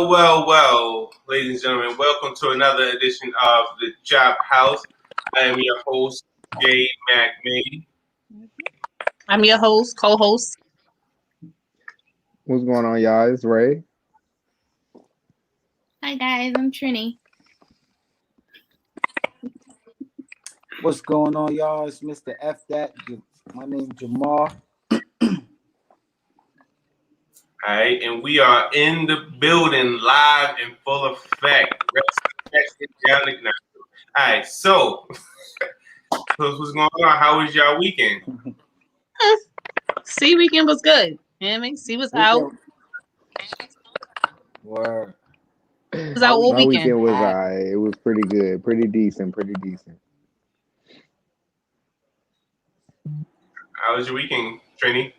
Well, ladies and gentlemen, welcome to another edition of the Chop House. I am your host, Jay McMahon. I'm your co-host. What's going on, y'all? It's Ray. Hi guys, I'm Trini. What's going on, y'all? It's Mr. F. That. My name's Jamal. All right, and we are in the building, live in full effect. Let's get down the ground. All right, so what's going on? How was y'all weekend? See, weekend was good. You know what I mean? See was out. Word. It was out all My weekend was it was pretty good, pretty decent. How was your weekend, Trini?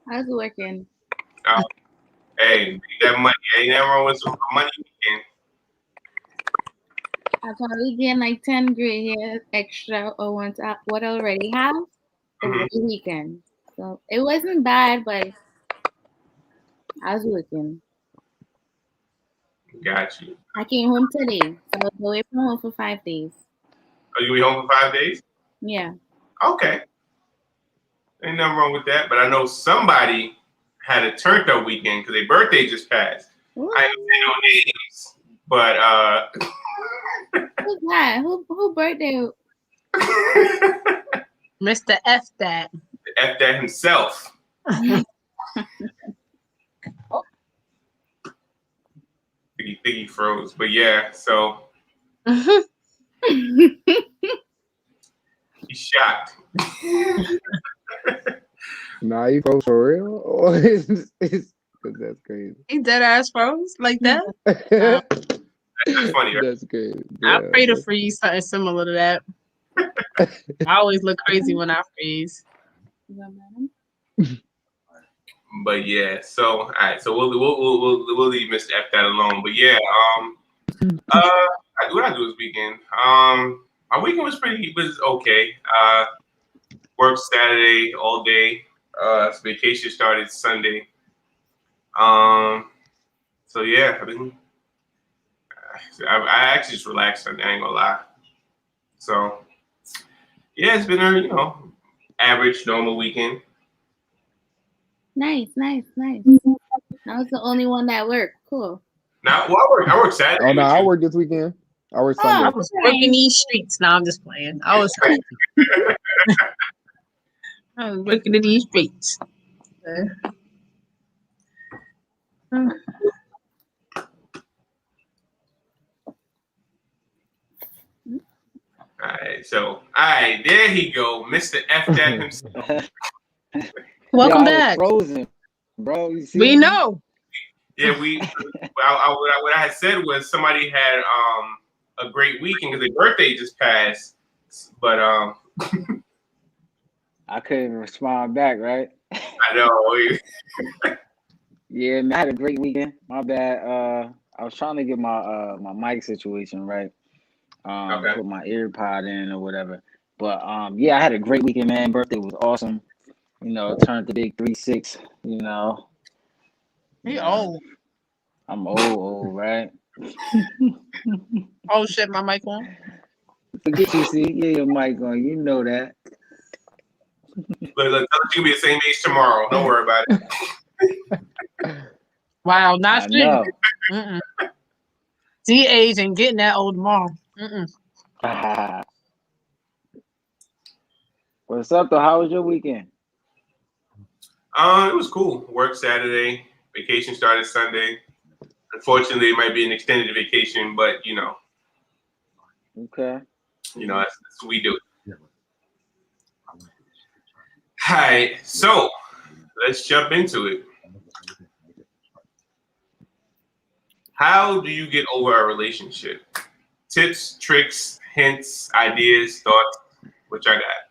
How's it working? Hey, you got money. Ain't nothing wrong with some money weekend. I probably get like 10 gray hairs extra or what I already have over the weekend. So it wasn't bad, but I was working. Got you. I came home today, so I was away from home for 5 days. Are you home for 5 days? Yeah. Okay. Ain't nothing wrong with that, but I know somebody had a turned up weekend because their birthday just passed. Ooh. I ain't say no names, but Who's that? Who birthday? Mr. F that. F that himself. Thingy froze, but yeah, so he's shocked. Nah, you froze for real? Or that's crazy. He dead ass froze like that. That's funny, right? That's crazy. I pray to freeze something similar to that. I always look crazy when I freeze. But yeah, so all right, so we'll leave Mr. F that alone. But yeah, what I do this weekend? My weekend was okay. Worked Saturday all day. Vacation started Sunday. So yeah, I actually just relaxed Sunday. I ain't gonna lie. So yeah, it's been a average normal weekend. Nice. I was the only one that worked. Cool. Now, well, I work Saturday. Oh no, I worked this weekend. I worked Sunday. I was working these streets. No, I'm just playing. I was working in these streets. Alright, there he go, Mr. F that himself. Welcome back. Frozen, bro. You see we know. Yeah, what I had said was somebody had a great weekend because their birthday just passed, but I couldn't respond back, right? I know. Yeah, man, I had a great weekend. My bad. I was trying to get my my mic situation right. Put my AirPod in or whatever. But yeah, I had a great weekend, man. Birthday was awesome. Turned the big 3-6. He old. I'm old, right? Oh shit, my mic on. Forget you, see. Yeah, your mic on. You know that. Look, tell us you can be the same age tomorrow. Don't worry about it. Wow, not I shit. know. See, age and getting that old tomorrow. What's up, though? How was your weekend? It was cool. Work Saturday. Vacation started Sunday. Unfortunately, it might be an extended vacation, but Okay. That's what we do. All right, so let's jump into it. How do you get over a relationship? Tips, tricks, hints, ideas, thoughts. What y'all got?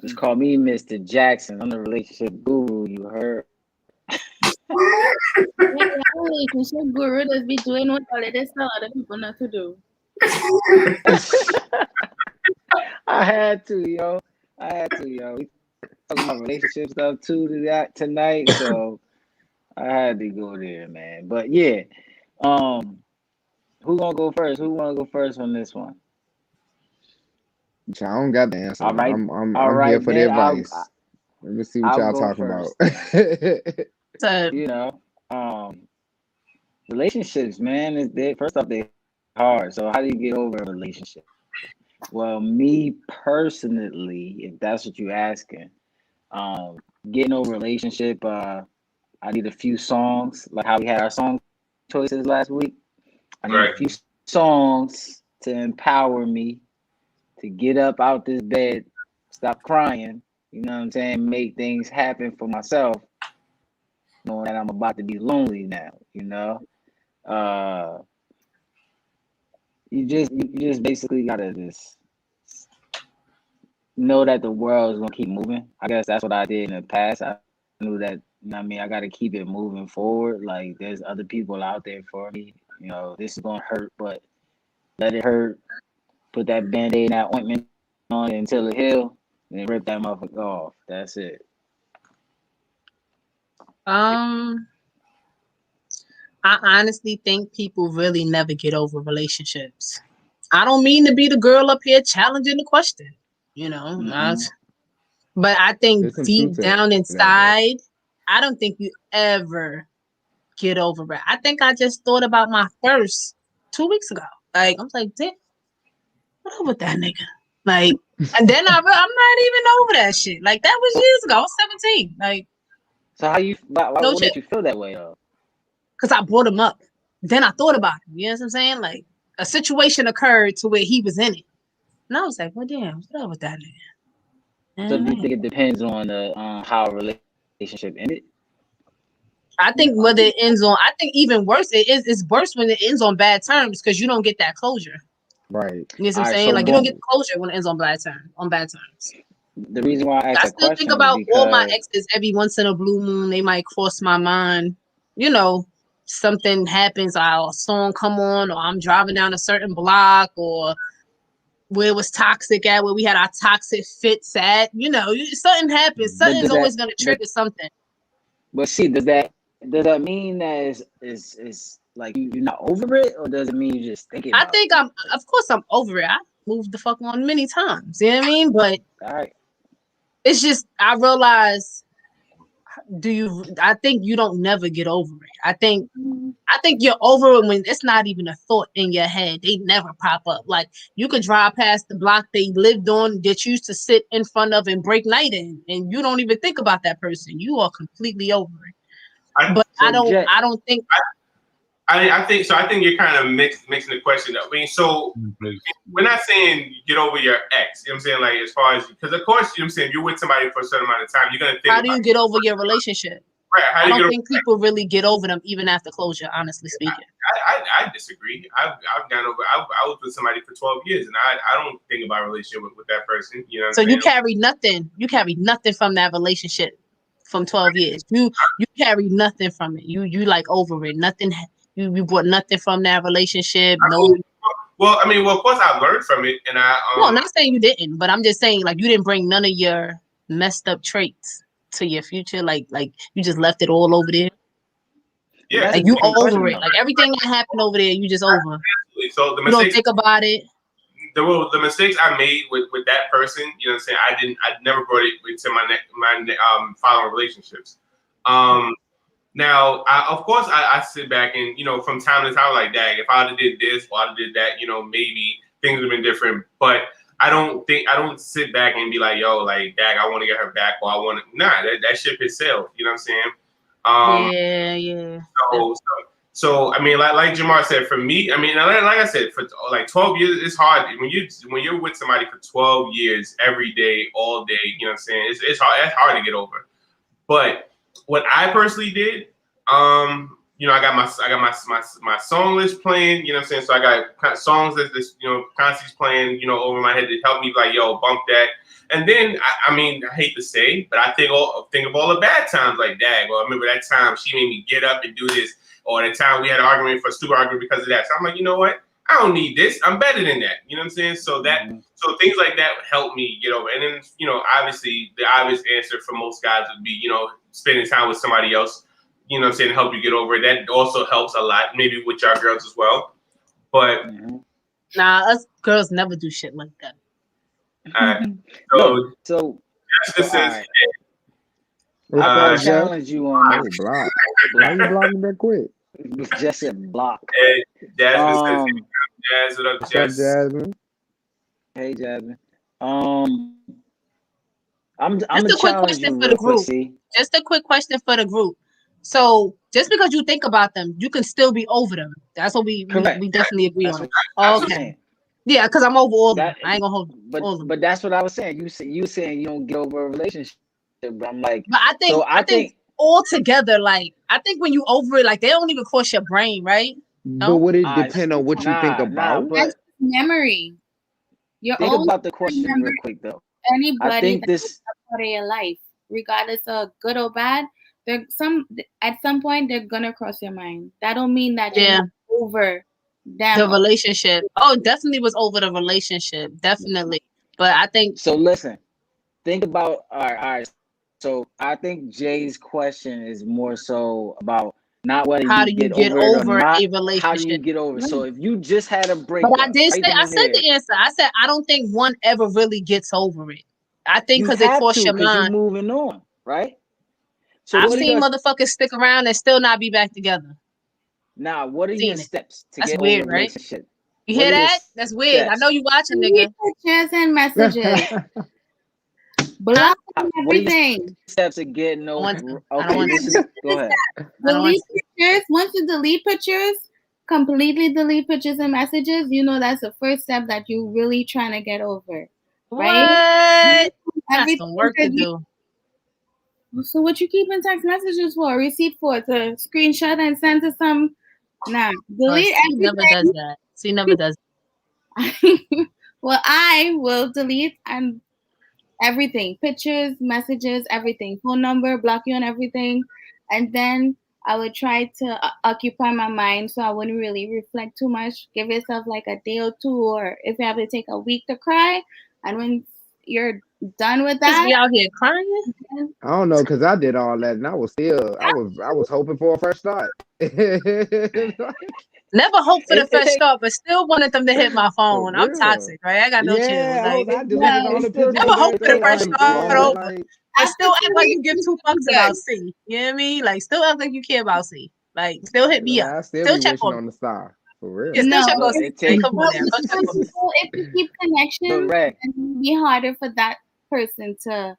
Just call me Mr. Jackson. I'm the relationship guru, you heard? Relationship guru does be doing what all of this tell other people not to do. I had to, yo. We talking about relationship stuff too tonight, so I had to go there, man. But yeah, who gonna go first? Who wanna go first on this one? I don't got the answer. All right, I'm here for the then advice. Let me see what I'll y'all go talking first. about. So, You know, relationships, man, is they first off they hard. So how do you get over a relationship? Well, me personally, if that's what you're asking, getting over a relationship, I need a few songs, like how we had our song choices last week. I need Right. a few songs to empower me to get up out this bed, stop crying, you know what I'm saying, make things happen for myself, knowing that I'm about to be lonely now, you know. You just basically gotta just know that the world is gonna keep moving. I guess that's what I did in the past. I knew that, you know what I mean, I gotta keep it moving forward. Like there's other people out there for me. You know, this is gonna hurt, but let it hurt. Put that band-aid and that ointment on it until it heals, and then rip that motherfucker off. That's it. I honestly think people really never get over relationships. I don't mean to be the girl up here challenging the question, you know, but I think There's some deep truth to down that, inside, I don't think you ever get over it. I think I just thought about my first 2 weeks ago. Like, I was like, damn, what up with that nigga? Like, and then I'm not even over that shit. Like, that was years ago. I was 17. Like, so how you? Why, no what shit. made you feel that way though? Because I brought him up. Then I thought about him. You know what I'm saying? Like, a situation occurred to where he was in it. And I was like, well, damn, what up with that nigga? So do you think it depends on the how a relationship ended? I think whether it ends on, I think even worse, it's worse when it ends on bad terms because you don't get that closure. Right. You know what I'm All right, saying? so Like, you don't get closure when it ends on bad terms. The reason why I asked I that still question think about is all my because exes every once in a blue moon. They might cross my mind. You know, something happens, a song come on, or I'm driving down a certain block, or where it was toxic at, where we had our toxic fits at. You know, something happens. but Something's does always that going to trigger something. but see does that mean that is like you're not over it, or does it mean you just thinking I about think of course, I'm over it. I moved the fuck on many times. You know what I mean? But it? All right. it's just, I realize, I think you don't never get over it. I think you're over it when it's not even a thought in your head. They never pop up. Like, you could drive past the block they lived on that you used to sit in front of and break night in, and you don't even think about that person. You are completely over it. But I don't think. I think so. I think you're kind of mixing the question up. I mean, so we're not saying get over your ex. You know what I'm saying? Like, as far as, because of course, you know what I'm saying, you're with somebody for a certain amount of time. You're gonna think. How do you get over your relationship? Right. I don't think people really get over them even after closure. Honestly speaking, I disagree. I've gone over. I was with somebody for 12 years, and I don't think about a relationship with that person. You know. What so I'm you saying? carry nothing. You carry nothing from that relationship from 12 years. You carry nothing from it. You like over it. Nothing. You brought nothing from that relationship. I mean, of course I learned from it, and No, I'm not saying you didn't, but I'm just saying, like, you didn't bring none of your messed up traits to your future. Like you just left it all over there. Yeah. Like, you over it. Like, everything that happened over there, you just over. Absolutely. So the You don't mistakes, think about it. the mistakes I made with that person, you know what I'm saying, I never brought it into my following relationships. Now, of course, I sit back and, you know, from time to time, like, dang, if I'd have did this or I'd have did that, you know, maybe things would have been different. But I don't sit back and be like, yo, like, dang, I want to get her back, or I want to. Nah, that ship has sailed. You know what I'm saying? Yeah. So I mean, like Jamar said, for me, I mean, like I said, for like 12 years, it's hard when you're with somebody for 12 years, every day, all day. You know what I'm saying? It's hard. It's hard to get over. But what I personally did, you know, I got my song list playing. You know what I'm saying? So I got songs that this, you know, constantly playing, you know, over my head to help me, like, yo, bump that. And then I mean, I hate to say, but I think of all the bad times, like, dang, well, I remember that time she made me get up and do this, or the time we had an argument, for a stupid argument because of that. So I'm like, you know what? I don't need this. I'm better than that. You know what I'm saying? So so things like that help me get over. And then, you know, obviously the obvious answer for most guys would be, you know, spending time with somebody else. you know what I'm saying, help you get over it. That also helps a lot, maybe with y'all girls as well. But nah, us girls never do shit like that. So Jessica says, I challenge you on that. Block. Why you blocking that quick? Just said block. Jasmine says, Jazz, what up, Jazz? Jasmine? Hey, Jasmine. I'm Just a quick question for the group. Just a quick question for the group. So just because you think about them, you can still be over them. That's what we definitely agree on. Okay. Yeah, because I'm over all of them. I ain't gonna hold all of them. But that's what I was saying. You saying you don't get over a relationship, but I'm like, but I think all together, like I think when you over it, like they don't even cross your brain, right? But would it depend on what you think about? That's memory. Think about the question real quick though. Anybody that's a part of your life, regardless of good or bad, at some point they're gonna cross your mind. That don't mean that you're not over them. The relationship. Oh, definitely was over the relationship. Definitely. But I think so. Listen, think about all right. So I think Jay's question is more so about not whether how do you get over a relationship. How do you get over? So if you just had a breakup, but I said the answer. I said I don't think one ever really gets over it. I think because it crossed your mind. You're moving on, right? So I've seen motherfuckers stick around and still not be back together. Now, what are your steps to That's get weird, over a relationship? Right? You hear that? That's weird. I know you watching, nigga. Pictures and messages. Block everything. Steps to getting over. Go ahead. Delete pictures. Once you delete pictures, completely delete pictures and messages, you know that's the first step that you really trying to get over. Right? What? That's some work to do. So what you keeping text messages for? Receipt for? To screenshot and send to some? Nah. Delete everything. Never does that. She never does that. Well, I will delete and everything. Pictures, messages, everything. Phone number, block you on everything. And then I would try to occupy my mind so I wouldn't really reflect too much. Give yourself like a day or two, or if you have to take a week to cry. And when you're done with that, be out here crying. I don't know, because I did all that and I was hoping for a fresh start. Never hope for the fresh start, but still wanted them to hit my phone. I'm toxic, right? I got no chill. Like, I deleted all the pictures. Never hope for the fresh start, but I still act like you give 2 fucks about C. You know what I mean? Like, still act like you care about C. Like, still hit me up. I still check on the star. For real. Yeah, still check on C. Come on now. If you keep connection, it'll be harder for that person to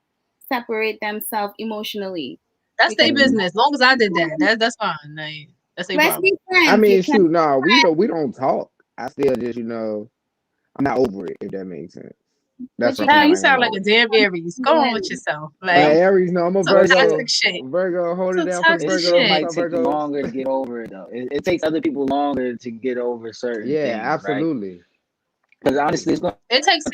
separate themselves emotionally. That's their business. As long as I did that, that's fine. Like, that's their problem. I mean, shoot, no, we don't talk. I still just, I'm not over it, if that makes sense. That's now you sound like a damn Aries. Go on with yourself. Like Aries, no, I'm a Virgo. Toxic shit. Virgo, hold it down for Virgo. It might take longer to get over it though. It takes other people longer to get over certain things. Yeah, absolutely. Because honestly, it takes some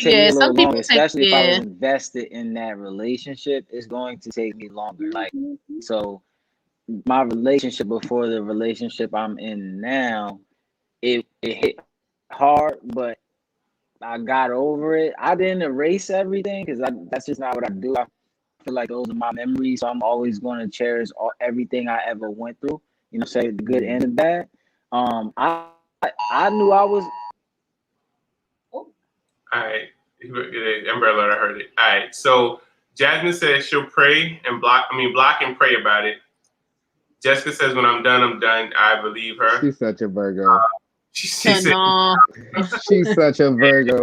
people longer, especially if I was invested in that relationship, it's going to take me longer. Like so, my relationship before the relationship I'm in now, it hit hard, but I got over it. I didn't erase everything because that's just not what I do. I feel like those are my memories, so I'm always going to cherish everything I ever went through. Say the good and the bad. I knew I was. All right, umbrella. I heard it. All right, so Jasmine says she'll pray and block and pray about it. Jessica says when I'm done, I'm done. I believe her. She's such a Virgo. She's such a Virgo.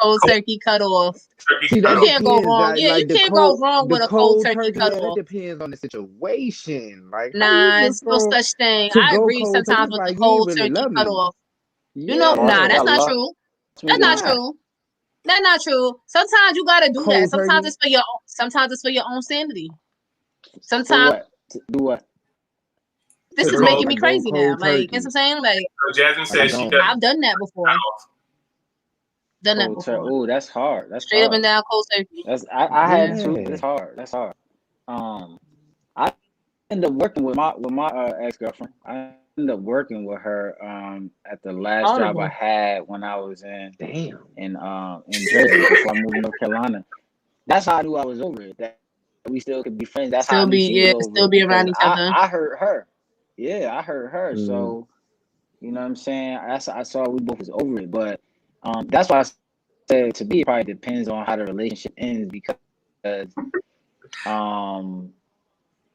Cold turkey cut off. You can't go wrong. Yeah, you can't go wrong with a cold turkey cut off. It depends on the situation. Like, nah, it's no such thing. I agree sometimes with the cold turkey cut off. That's not true. That's not true. That's not true. Sometimes you gotta do that. Sometimes it's for your own. Sometimes it's for your own sanity. Sometimes do what? This is making me crazy now. Like, you know what I'm saying? Like, so Jasmine says she does. I've done that before. Oh, that's hard. That's straight hard. up and down cold turkey. I had to. That's hard. That's hard. I ended up working with my ex-girlfriend. I ended up working with her at the last job I had when I was in Jersey before I moved to North Carolina. That's how I knew I was over it. That we still could be friends. That's Still how I knew be she was over still it be around because each other. I hurt her. Yeah, I hurt her. Mm. So you know what I'm saying? I saw we both was over it, but that's why I said to me it probably depends on how the relationship ends because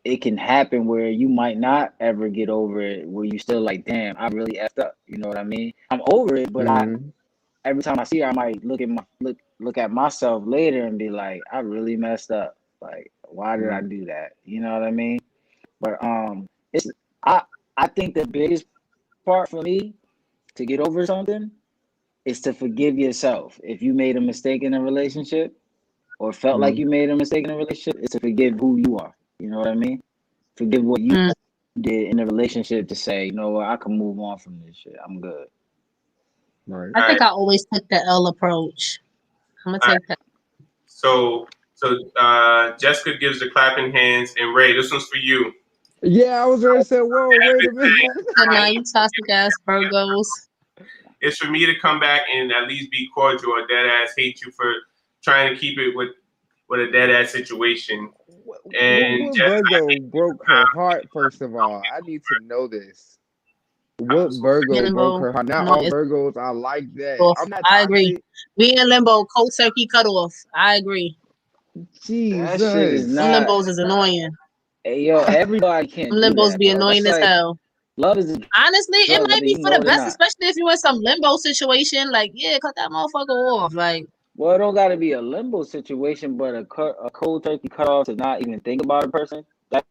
it can happen where you might not ever get over it, where you still like, damn, I really effed up. You know what I mean? I'm over it, but every time I see her, I might look at myself later and be like, I really messed up. Like, why did I do that? You know what I mean? But it's I think the biggest part for me to get over something is to forgive yourself. If you made a mistake in a relationship or felt like you made a mistake in a relationship, it's to forgive who you are. You know what I mean? Forgive what you did in a relationship to say, you know what, I can move on from this shit. I'm good. Right. I think I always took the L approach. I'm gonna take that. So Jessica gives the clapping hands, and Ray, this one's for you. Yeah, I was ready to say, whoa, wait a minute. Now you toxic ass Virgos. It's for me to come back and at least be cordial or dead ass hate you for trying to keep it with a dead ass situation. And what Virgo broke her heart, first of all? I need to know this. What Virgo broke her heart? Not all Virgos are like that. I'm not I agree. We in limbo, cold turkey cut off. I agree. Jesus. That shit is not. Limbos is annoying. Hey, yo, everybody can't do Limbos that, be bro. annoying That's as like, hell. love is honestly, it might be for the best, not. especially if you're in some limbo situation. Like, yeah, cut that motherfucker off. Like, well, it don't got to be a limbo situation, but a cold turkey cut off to not even think about a person. That's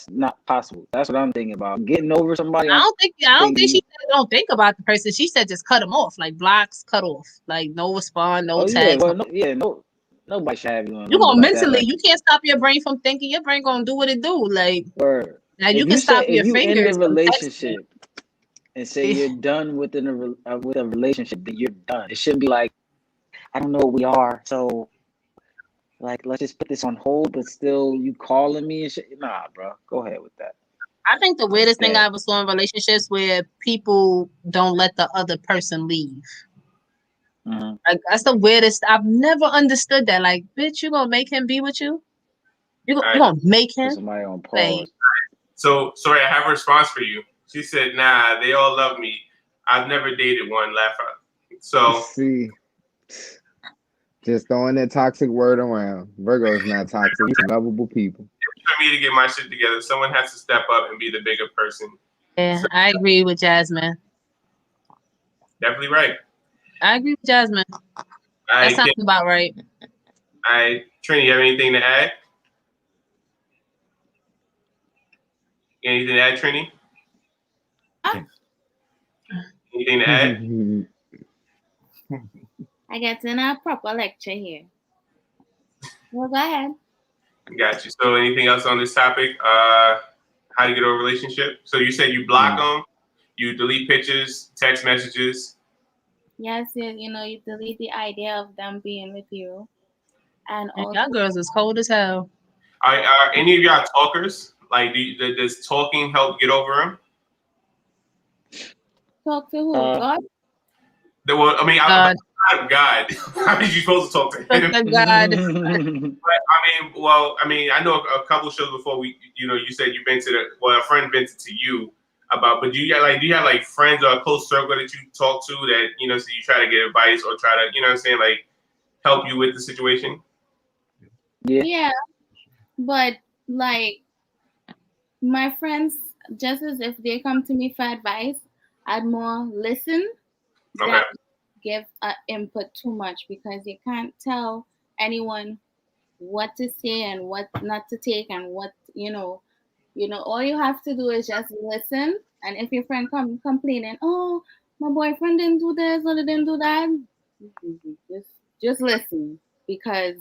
not possible. That's what I'm thinking about. Getting over somebody. I don't think she said don't think about the person. She said just cut them off, like blocks, cut off, like no respond, no tags. Nobody should have you. You gonna mentally, you can't stop your brain from thinking. Your brain gonna do what it do. Like, now you can stop your fingers. End the relationship and say you're done with a relationship, then you're done. It shouldn't be like, I don't know what we are, so like let's just put this on hold. But still, you calling me and shit. Nah, bro, go ahead with that. I think the weirdest thing I ever saw in relationships where people don't let the other person leave. Like that's the weirdest. I've never understood that. Like, bitch, you gonna make him be with you? You gonna make him? Put somebody on pause. So sorry, I have a response for you. She said, "Nah, they all love me. I've never dated one." Laugh out. So see, just throwing that toxic word around. Virgo is not toxic. He's lovable people. For me to get my shit together, someone has to step up and be the bigger person. Yeah, I agree with Jasmine. Definitely right. I agree with Jasmine. That sounds about right. Trini, you have anything to add? Anything to add, Trini? Anything to add? I get in a proper lecture here. Well, go ahead. Got you. So anything else on this topic? How to get over a relationship? So you said you block them, you delete pictures, text messages. Yes, you delete the idea of them being with you. And y'all girls is cold as hell. Are any of y'all talkers? Like, does talking help get over them? Talk to who? God? God. How did you supposed to talk to him? God. I know a couple shows before you said you vented a friend vented to you about, but do you have friends or a close circle that you talk to that, so you try to get advice or try to, like help you with the situation? Yeah. But like my friends, just as if they come to me for advice, I'd more listen than give input too much, because you can't tell anyone what to say and what not to take and what all you have to do is just listen. And if your friend come complaining, oh, my boyfriend didn't do this or didn't do that, just listen, because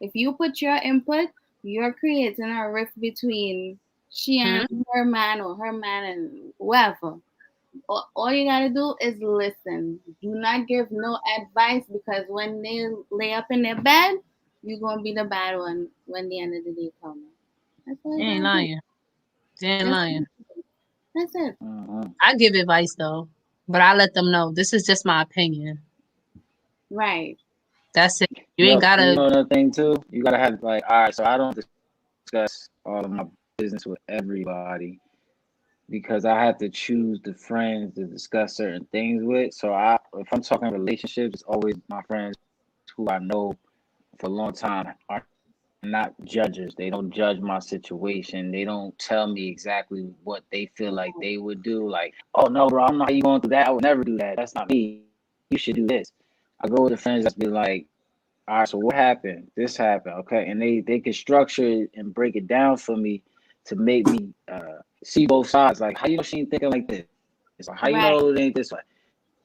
if you put your input, you're creating a rift between she and her man or her man and whoever. All you gotta do is listen. Do not give no advice, because when they lay up in their bed, you're gonna be the bad one when the end of the day comes. That's what ain't lying. Lying. That's it. I give advice though, but I let them know this is just my opinion. Right. That's it. You ain't gotta. Another thing too, you gotta have all right. So I don't discuss all of my business with everybody because I have to choose the friends to discuss certain things with. So if I'm talking relationships, it's always my friends who I know for a long time are not judges. They don't judge my situation. They don't tell me exactly what they feel like they would do. Like, oh no, bro, I'm not even going through that. I would never do that. That's not me. You should do this. I go with the friends that be like, all right, so what happened? This happened, okay? And they can structure it and break it down for me to make me see both sides. Like, how you know she ain't thinking like this? It's like, how you know it ain't this way?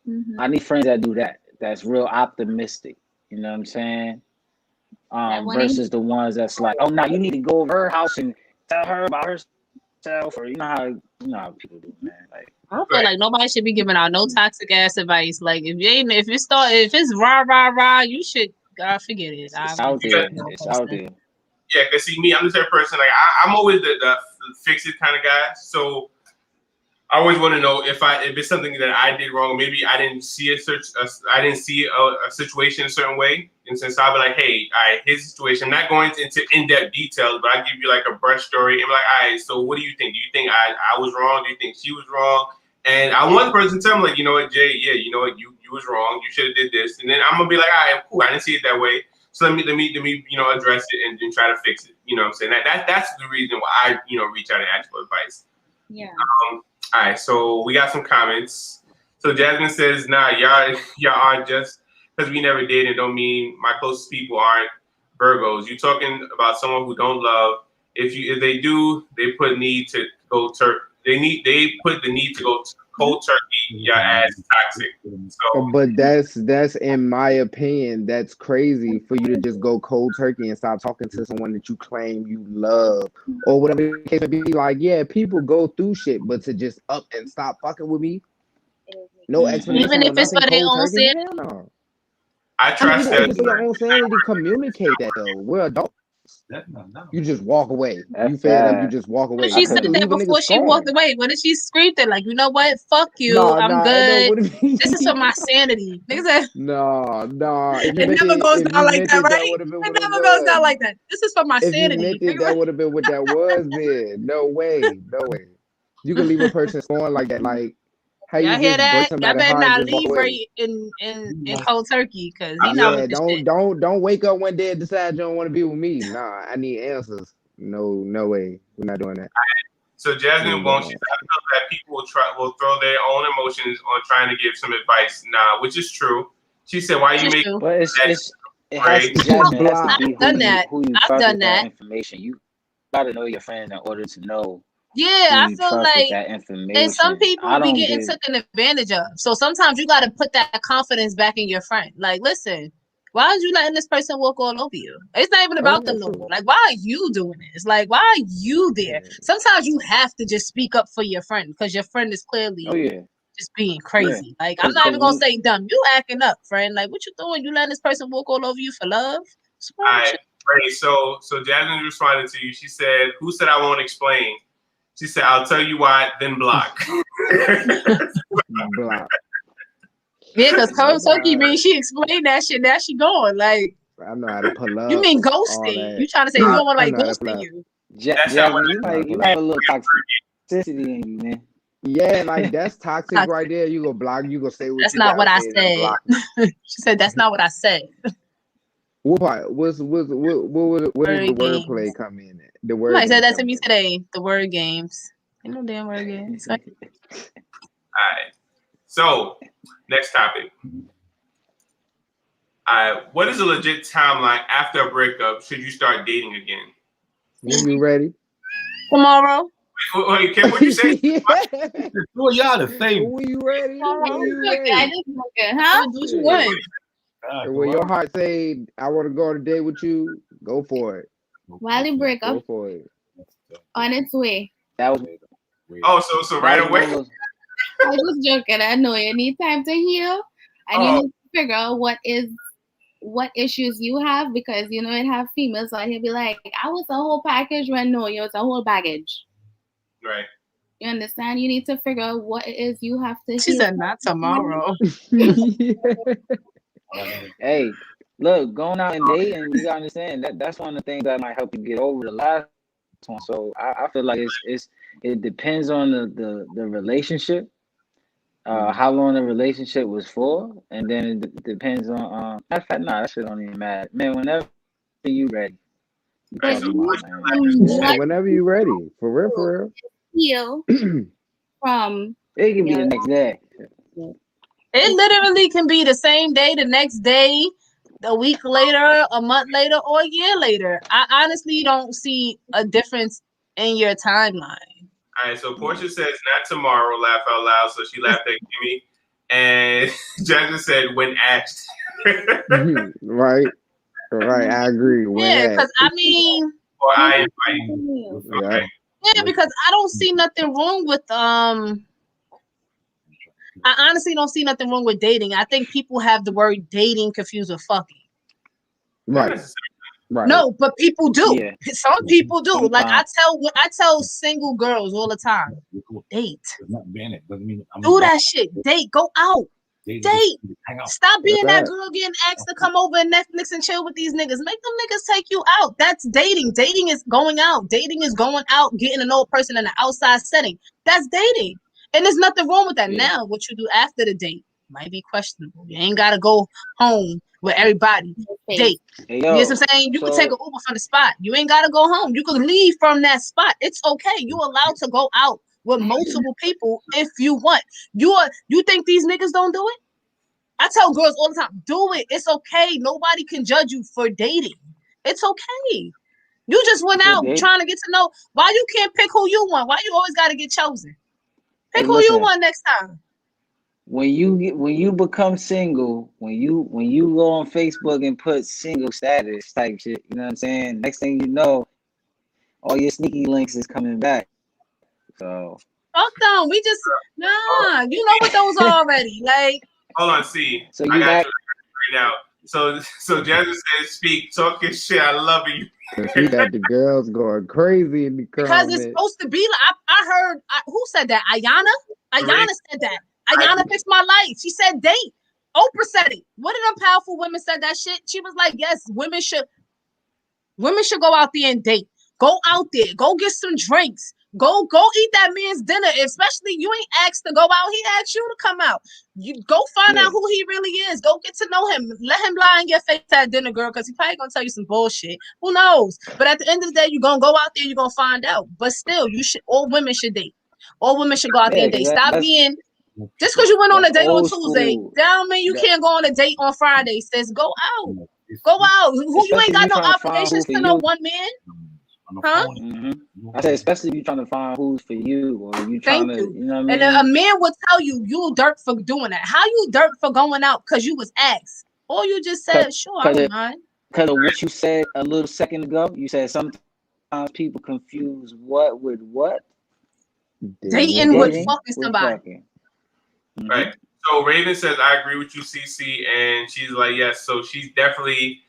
Mm-hmm. I need friends that do that. That's real optimistic. You know what I'm saying? Versus the ones that's like, oh no, you need to go over her house and tell her about herself, or you know how people do, man. Like, I feel like nobody should be giving out no toxic ass advice. Like if it's rah, you should forget it. It's out there. It's out there. Yeah, cause see me, I'm the type of person like I'm always the fix it kind of guy. So I always want to know if it's something that I did wrong. Maybe I didn't see a situation a certain way. And since I'll be like, hey, all right, here's the situation. I'm not going into in-depth details, but I give you like a brush story. And be like, all right, so what do you think? Do you think I was wrong? Do you think she was wrong? And I want the person to tell me like, you know what, Jay, yeah, you know what, you was wrong. You should have did this. And then I'm gonna be like, all right, cool. I didn't see it that way. So let me address it and try to fix it. You know what I'm saying? That's the reason why I reach out and ask for advice. Yeah. All right, so we got some comments. So Jasmine says, nah, y'all aren't just because we never dated don't mean my closest people aren't Virgos. You talking about someone who don't love. If they do, they put need to go they put the need to go cold turkey, your ass toxic. So, but that's in my opinion, that's crazy for you to just go cold turkey and stop talking to someone that you claim you love or whatever the case may be. Like, yeah, people go through shit, but to just up and stop fucking with me, no explanation. Even if it's for their own sanity. No. I trust that. For your own sanity, communicate that though. We're adults. No. You just walk away. You fed up, you just walk away. She said that before she walked away. What did she scream that? Like, you know what? Fuck you. I'm good. This is for my sanity. No. It never goes down like that, right? It never goes down like that. This is for my sanity. That would have been what that was then. No way. You can leave a person scorned like that. Like, how you hear that? Y'all better not leave Ray in cold turkey because he knows. Don't wake up one day and decide you don't want to be with me. Nah, I need answers. No way. We're not doing that. So Jasmine won't. She said that people will throw their own emotions on trying to give some advice. Nah, which is true. She said, "Why you make?" But it has to done that. I've done that. Information. You gotta know your friend in order to know. Yeah, I feel like, and some people be getting taken advantage of. So sometimes you got to put that confidence back in your friend. Like, listen, why are you letting this person walk all over you? It's not even about them no more. Like, why are you doing this? Like, why are you there? Sometimes you have to just speak up for your friend because your friend is clearly just being crazy. Yeah. Like, I'm not even gonna say dumb. You acting up, friend. Like, what you doing? You letting this person walk all over you for love? All right, so Jasmine responded to you. She said, "Who said I won't explain?" She said, "I'll tell you why, then block." Block. Yeah, because cold turkey means she explained that shit. Now she going like. I know how to pull up. You mean ghosting? You trying to say you don't want like ghosting you? You might have a little toxicity in you, man. Yeah, like that's toxic right there. You go block. You go say what. That's not what I said. She said that's not what I said. What part? Where did the wordplay come in at? The word. Somebody said that to me today. The word games. Ain't no damn word games. All right. So, next topic. What is a legit timeline after a breakup? Should you start dating again? You ready? Tomorrow. Wait, what you say? Well, y'all the same. Were you ready? I just huh? Do what you want. When your heart say, "I want to go on a date with you," go for it. While break up, go for it. On its way. That was. So right away. I was joking. I know you need time to heal, and you need to figure out what issues you have because it have females out here be like, "I was a whole package," when no, it's a whole baggage. Right. You understand? You need to figure out what it is you have to. She said, "Not tomorrow." Hey, look, going out and dating, you gotta understand that's one of the things that might help you get over the last So I feel like it depends on the relationship, how long the relationship was for, and then it depends on. In fact, nah, that shit don't even matter, man. Whenever you ready, But so you Yeah, whenever you ready, for real. heal from it can be the next day. It literally can be the same day, the next day, a week later, a month later, or a year later. I honestly don't see a difference in your timeline. All right, so Portia says not tomorrow, laugh out loud. So she laughed at Kimmy. And Jasmine said when asked. Right. I agree. Yeah, because I mean, or I invite. Okay. yeah, because I don't see nothing wrong with I honestly don't see nothing wrong with dating. I think people have the word dating confused with fucking. Right. No, but people do. Yeah. Some people do. Sometimes. Like I tell single girls all the time, date. Do that shit. Date. Go out. Date. Stop being that girl getting asked to come over and Netflix and chill with these niggas. Make them niggas take you out. That's dating. Dating is going out. Dating is going out, getting to know a person in an outside setting. That's dating. And there's nothing wrong with that. Yeah. Now, what you do after the date might be questionable. You ain't gotta go home with everybody. Date. Hey, You know what I'm saying? You can take an Uber from the spot. You ain't gotta go home. You can leave from that spot. It's okay. You allowed to go out with multiple people if you want. You think these niggas don't do it? I tell girls all the time, do it. It's okay. Nobody can judge you for dating. It's okay. You just went out trying to get to know. Why you can't pick who you want? Why you always gotta get chosen? Pick who you want next time. When you become single, when you go on Facebook and put single status type shit, you know what I'm saying? Next thing you know, all your sneaky links is coming back. So fuck them. We just you know what those are already. Like hold on, see. So I got you right now. So Jasmine says, speak, talk your shit. I love you. She got the girls going crazy in the comments. Because it's supposed to be like I heard who said that? Ayana said that. Ayana fixed my life. She said date. Oprah said it. One of them powerful women said that shit. She was like, yes, women should go out there and date. Go out there. Go get some drinks. Go eat that man's dinner. Especially you ain't asked to go out. He asked you to come out. You go find out who he really is. Go get to know him. Let him lie in your face at dinner, girl, because he probably gonna tell you some bullshit. Who knows? But at the end of the day, you're gonna go out there, you're gonna find out. But still, all women should date. All women should go out there and date. Stop being just because you went on a date on Tuesday, that don't mean you can't go on a date on Friday, sis. Go out. Go out. Who you ain't got no obligations to no one man. Huh? I said, especially if you're trying to find who's for you, or you trying to, you know what I mean? And a man will tell you dirt for doing that. How you dirt for going out because you was asked, or you just said, sure, I don't mind. Because of what you said a little second ago, you said sometimes people confuse what with what. Dating with fucking somebody. Right. So Raven says, I agree with you, CC, and she's like, yes. So she's definitely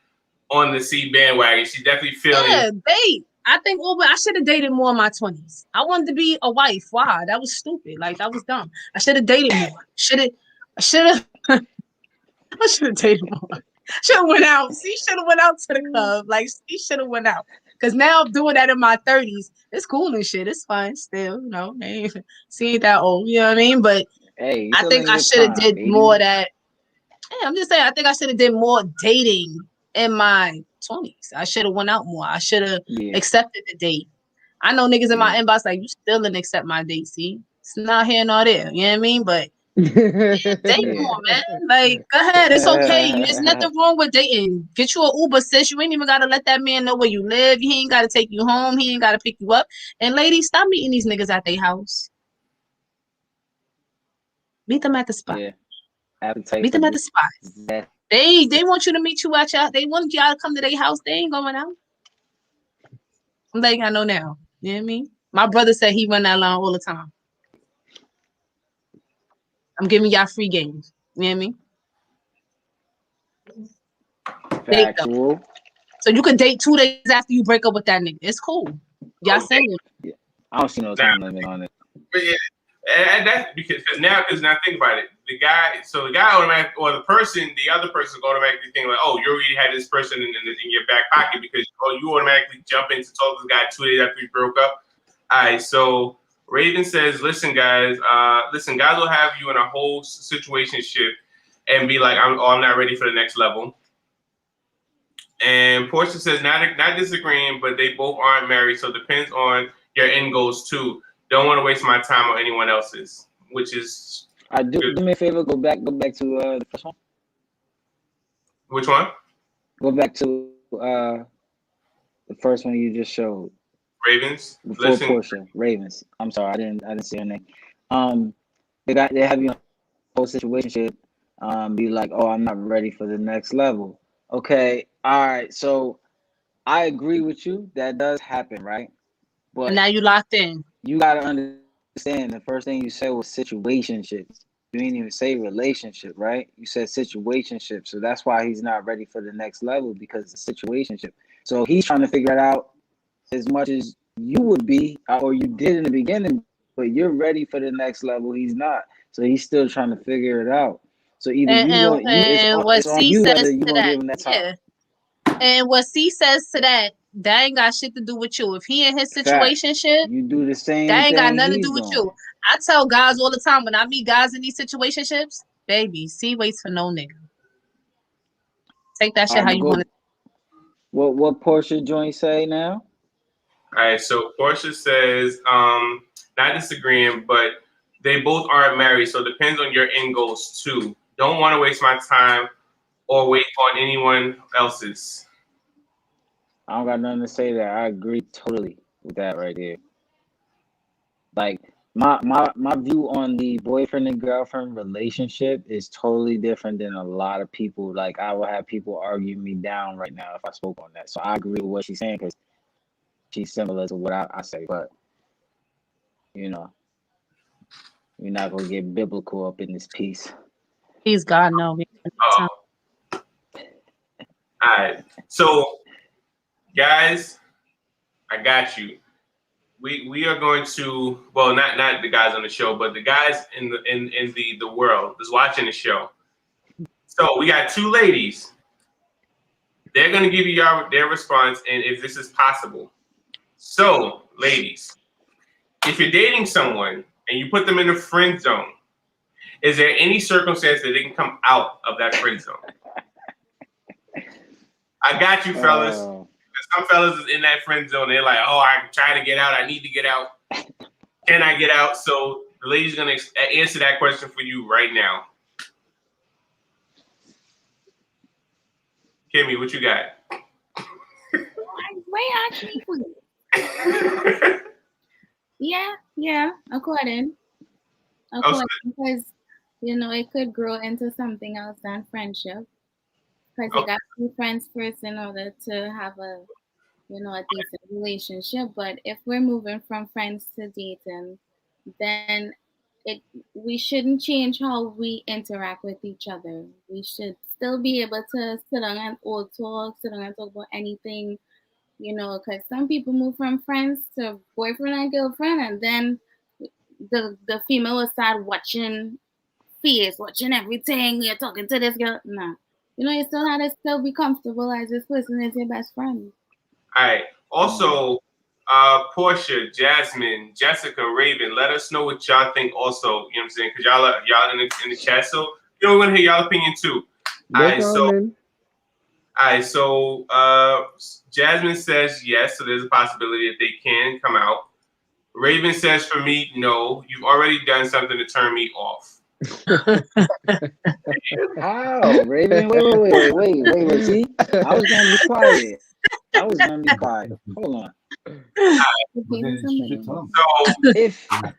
on the C bandwagon. She's definitely feeling. Yeah, date. I think I should have dated more in my 20s. I wanted to be a wife. Why? That was stupid. Like that was dumb. I should have dated more. I should have dated more. Should have went out. See, should have went out to the club. Like she should have went out. Cause now I'm doing that in my 30s. It's cool and shit. It's fine still. You know, she ain't that old. You know what I mean? But hey, I think I should have did more of that. Yeah, I'm just saying. I think I should have did more dating in my 20s. I should have went out more. I should have accepted the date. I know niggas in my inbox like, you still didn't accept my date. See, it's not here nor there. You know what I mean? But date more, man. Like, go ahead. It's okay. There's nothing wrong with dating. Get you an Uber, sis. You ain't even gotta let that man know where you live. He ain't gotta take you home. He ain't gotta pick you up. And ladies, stop meeting these niggas at their house. Meet them at the spot. Yeah. Meet them at the spot. They want you to meet you at y'all. They want y'all to come to their house. They ain't going out. I'm letting y'all know now. You know what I mean? My brother said he run that line all the time. I'm giving y'all free games. You know what I mean? Factual. So you could date 2 days after you break up with that nigga. It's cool. Y'all single. Yeah. I don't see no time limit on it. But yeah, and that's because now think about it. the guy automatically, or the other person automatically think like, oh, you already had this person in your back pocket because you automatically jump in to talk to the guy 2 days after you broke up. All right, so Raven says, listen, guys will have you in a whole situationship and be like, I'm not ready for the next level. And Portia says, not disagreeing, but they both aren't married, so it depends on your end goals too. Don't want to waste my time or anyone else's, which is. Do me a favor. Go back to the first one. Which one? Go back to the first one you just showed. Ravens. Before Portia, Ravens. I'm sorry, I didn't see her name. They have you in a whole situationship. Be like, oh, I'm not ready for the next level. Okay, all right. So I agree with you. That does happen, right? But now you locked in. You gotta understand. The first thing you said was situationships. You didn't even say relationship, right? You said situationship. So that's why he's not ready for the next level, because it's a situationship. So he's trying to figure it out as much as you would be, or you did in the beginning, but you're ready for the next level. He's not. So he's still trying to figure it out. So either it's on you whether you gonna give him that time. And what C says to that ain't got shit to do with you. If he in his situationship, you do the same. That ain't got nothing to do with you. I tell guys all the time when I meet guys in these situationships, baby, C waits for no nigga. Take that shit how you want it. What Portia joint say now? All right, so Portia says, not disagreeing, but they both aren't married, so it depends on your end goals too. Don't want to waste my time or wait on anyone else's. I don't got nothing to say there. I agree totally with that right there. Like my view on the boyfriend and girlfriend relationship is totally different than a lot of people. Like I will have people argue me down right now if I spoke on that. So I agree with what she's saying because she's similar to what I say. But you know, you're not gonna get biblical up in this piece. Please God, no. Oh. All right. So, guys, I got you. We are going to, well, not the guys on the show, but the guys in the world that's watching the show. So we got two ladies. They're going to give you their response and if this is possible. So, ladies, if you're dating someone and you put them in a friend zone, is there any circumstance that they can come out of that friend zone? I got you, fellas. Some fellas is in that friend zone. They're like, oh, I'm trying to get out. I need to get out. Can I get out? So the lady's going to answer that question for you right now. Kimmy, what you got? Wait, actually, yeah, according, because it could grow into something else than friendship. Because you got to be friends first in order to have a decent relationship. But if we're moving from friends to dating, then we shouldn't change how we interact with each other. We should still be able to sit down and talk about anything, because some people move from friends to boyfriend and girlfriend, and then the female will start watching everything. You're talking to this girl. Nah. You still have to still be comfortable as this person is your best friend. All right. Also, Portia, Jasmine, Jessica, Raven, let us know what y'all think also. You know what I'm saying? Because y'all in the chat. So, we want to hear y'all opinion too. All right. So Jasmine says yes. So there's a possibility that they can come out. Raven says for me, no. You've already done something to turn me off. How, Raven? Wait. See, I was gonna be quiet. Hold on. So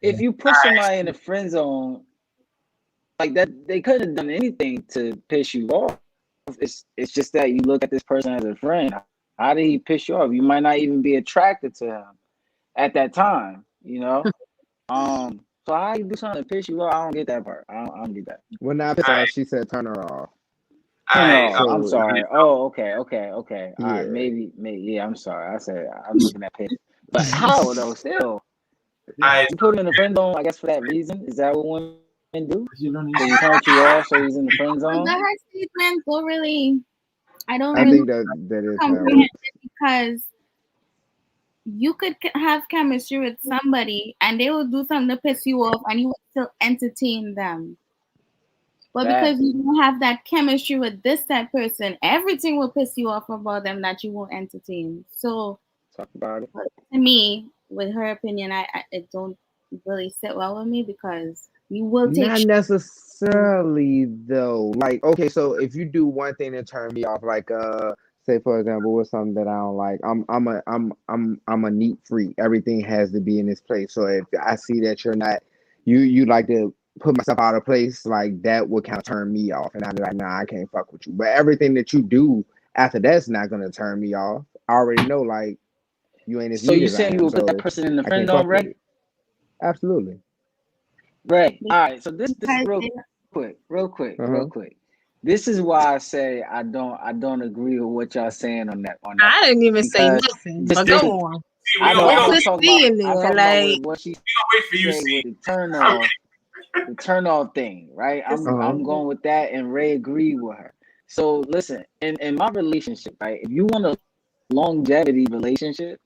if you put somebody in the friend zone like that, they couldn't have done anything to piss you off. It's just that you look at this person as a friend. How did he piss you off? You might not even be attracted to him at that time. So how you do something to piss you off? I don't get that part. I don't get that. When I pissed off, she said turn her off. I'm sorry. Oh, okay. All right, maybe. Yeah, I'm sorry. I said I'm looking at piss. But how though? Still, you put him in the friend zone. I guess for that reason. Is that what women do? So he turned you off, so he's in the friend But zone. her statement don't really. I don't I really think that is how it comprehend works. it because you could have chemistry with somebody and they will do something to piss you off and you will still entertain them. But because you don't have that chemistry with that person, everything will piss you off about them that you won't entertain. So talk about it. To me, with her opinion, it don't really sit well with me because you will take Not necessarily though. Like, okay, so if you do one thing that turn me off, like say for example, what's something that I don't like? I'm a neat freak. Everything has to be in its place. So if I see that you're not, you like to put myself out of place, like that would kind of turn me off, and I'm like, nah, I can't fuck with you. But everything that you do after that's not gonna turn me off. I already know, like you ain't as So neat you as I saying am, you would put so that person in the I friend can't zone, fuck with right? it. Absolutely. Right. All right. So this real Uh-huh. quick. This is why I say I don't agree with what y'all saying on that. I didn't even say nothing, but go on. I know. I'm Just talking seeing about. I'm there, talking like about what she wait for you, said see. with the turn off thing, right? I'm going with that, and Ray agreed with her. So listen, in my relationship, right? If you want a longevity relationship,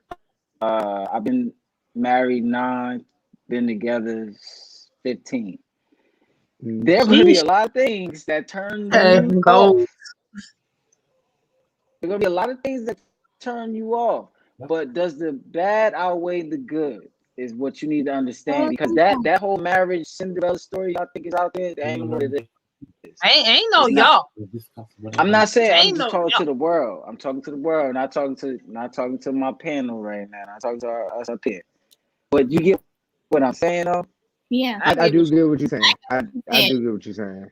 I've been married 9, been together 15. There are going to be a lot of things that turn you off. There are going to be a lot of things that turn you off. But does the bad outweigh the good? Is what you need to understand, because that whole marriage Cinderella story y'all think is out there, that ain't what it is. Ain't no y'all. I'm not saying. I'm just talking to the world. I'm talking to the world, not talking to my panel right now. I'm talking to us up here. But you get what I'm saying, though. Yeah, I do get what you're saying. I do get what you're saying.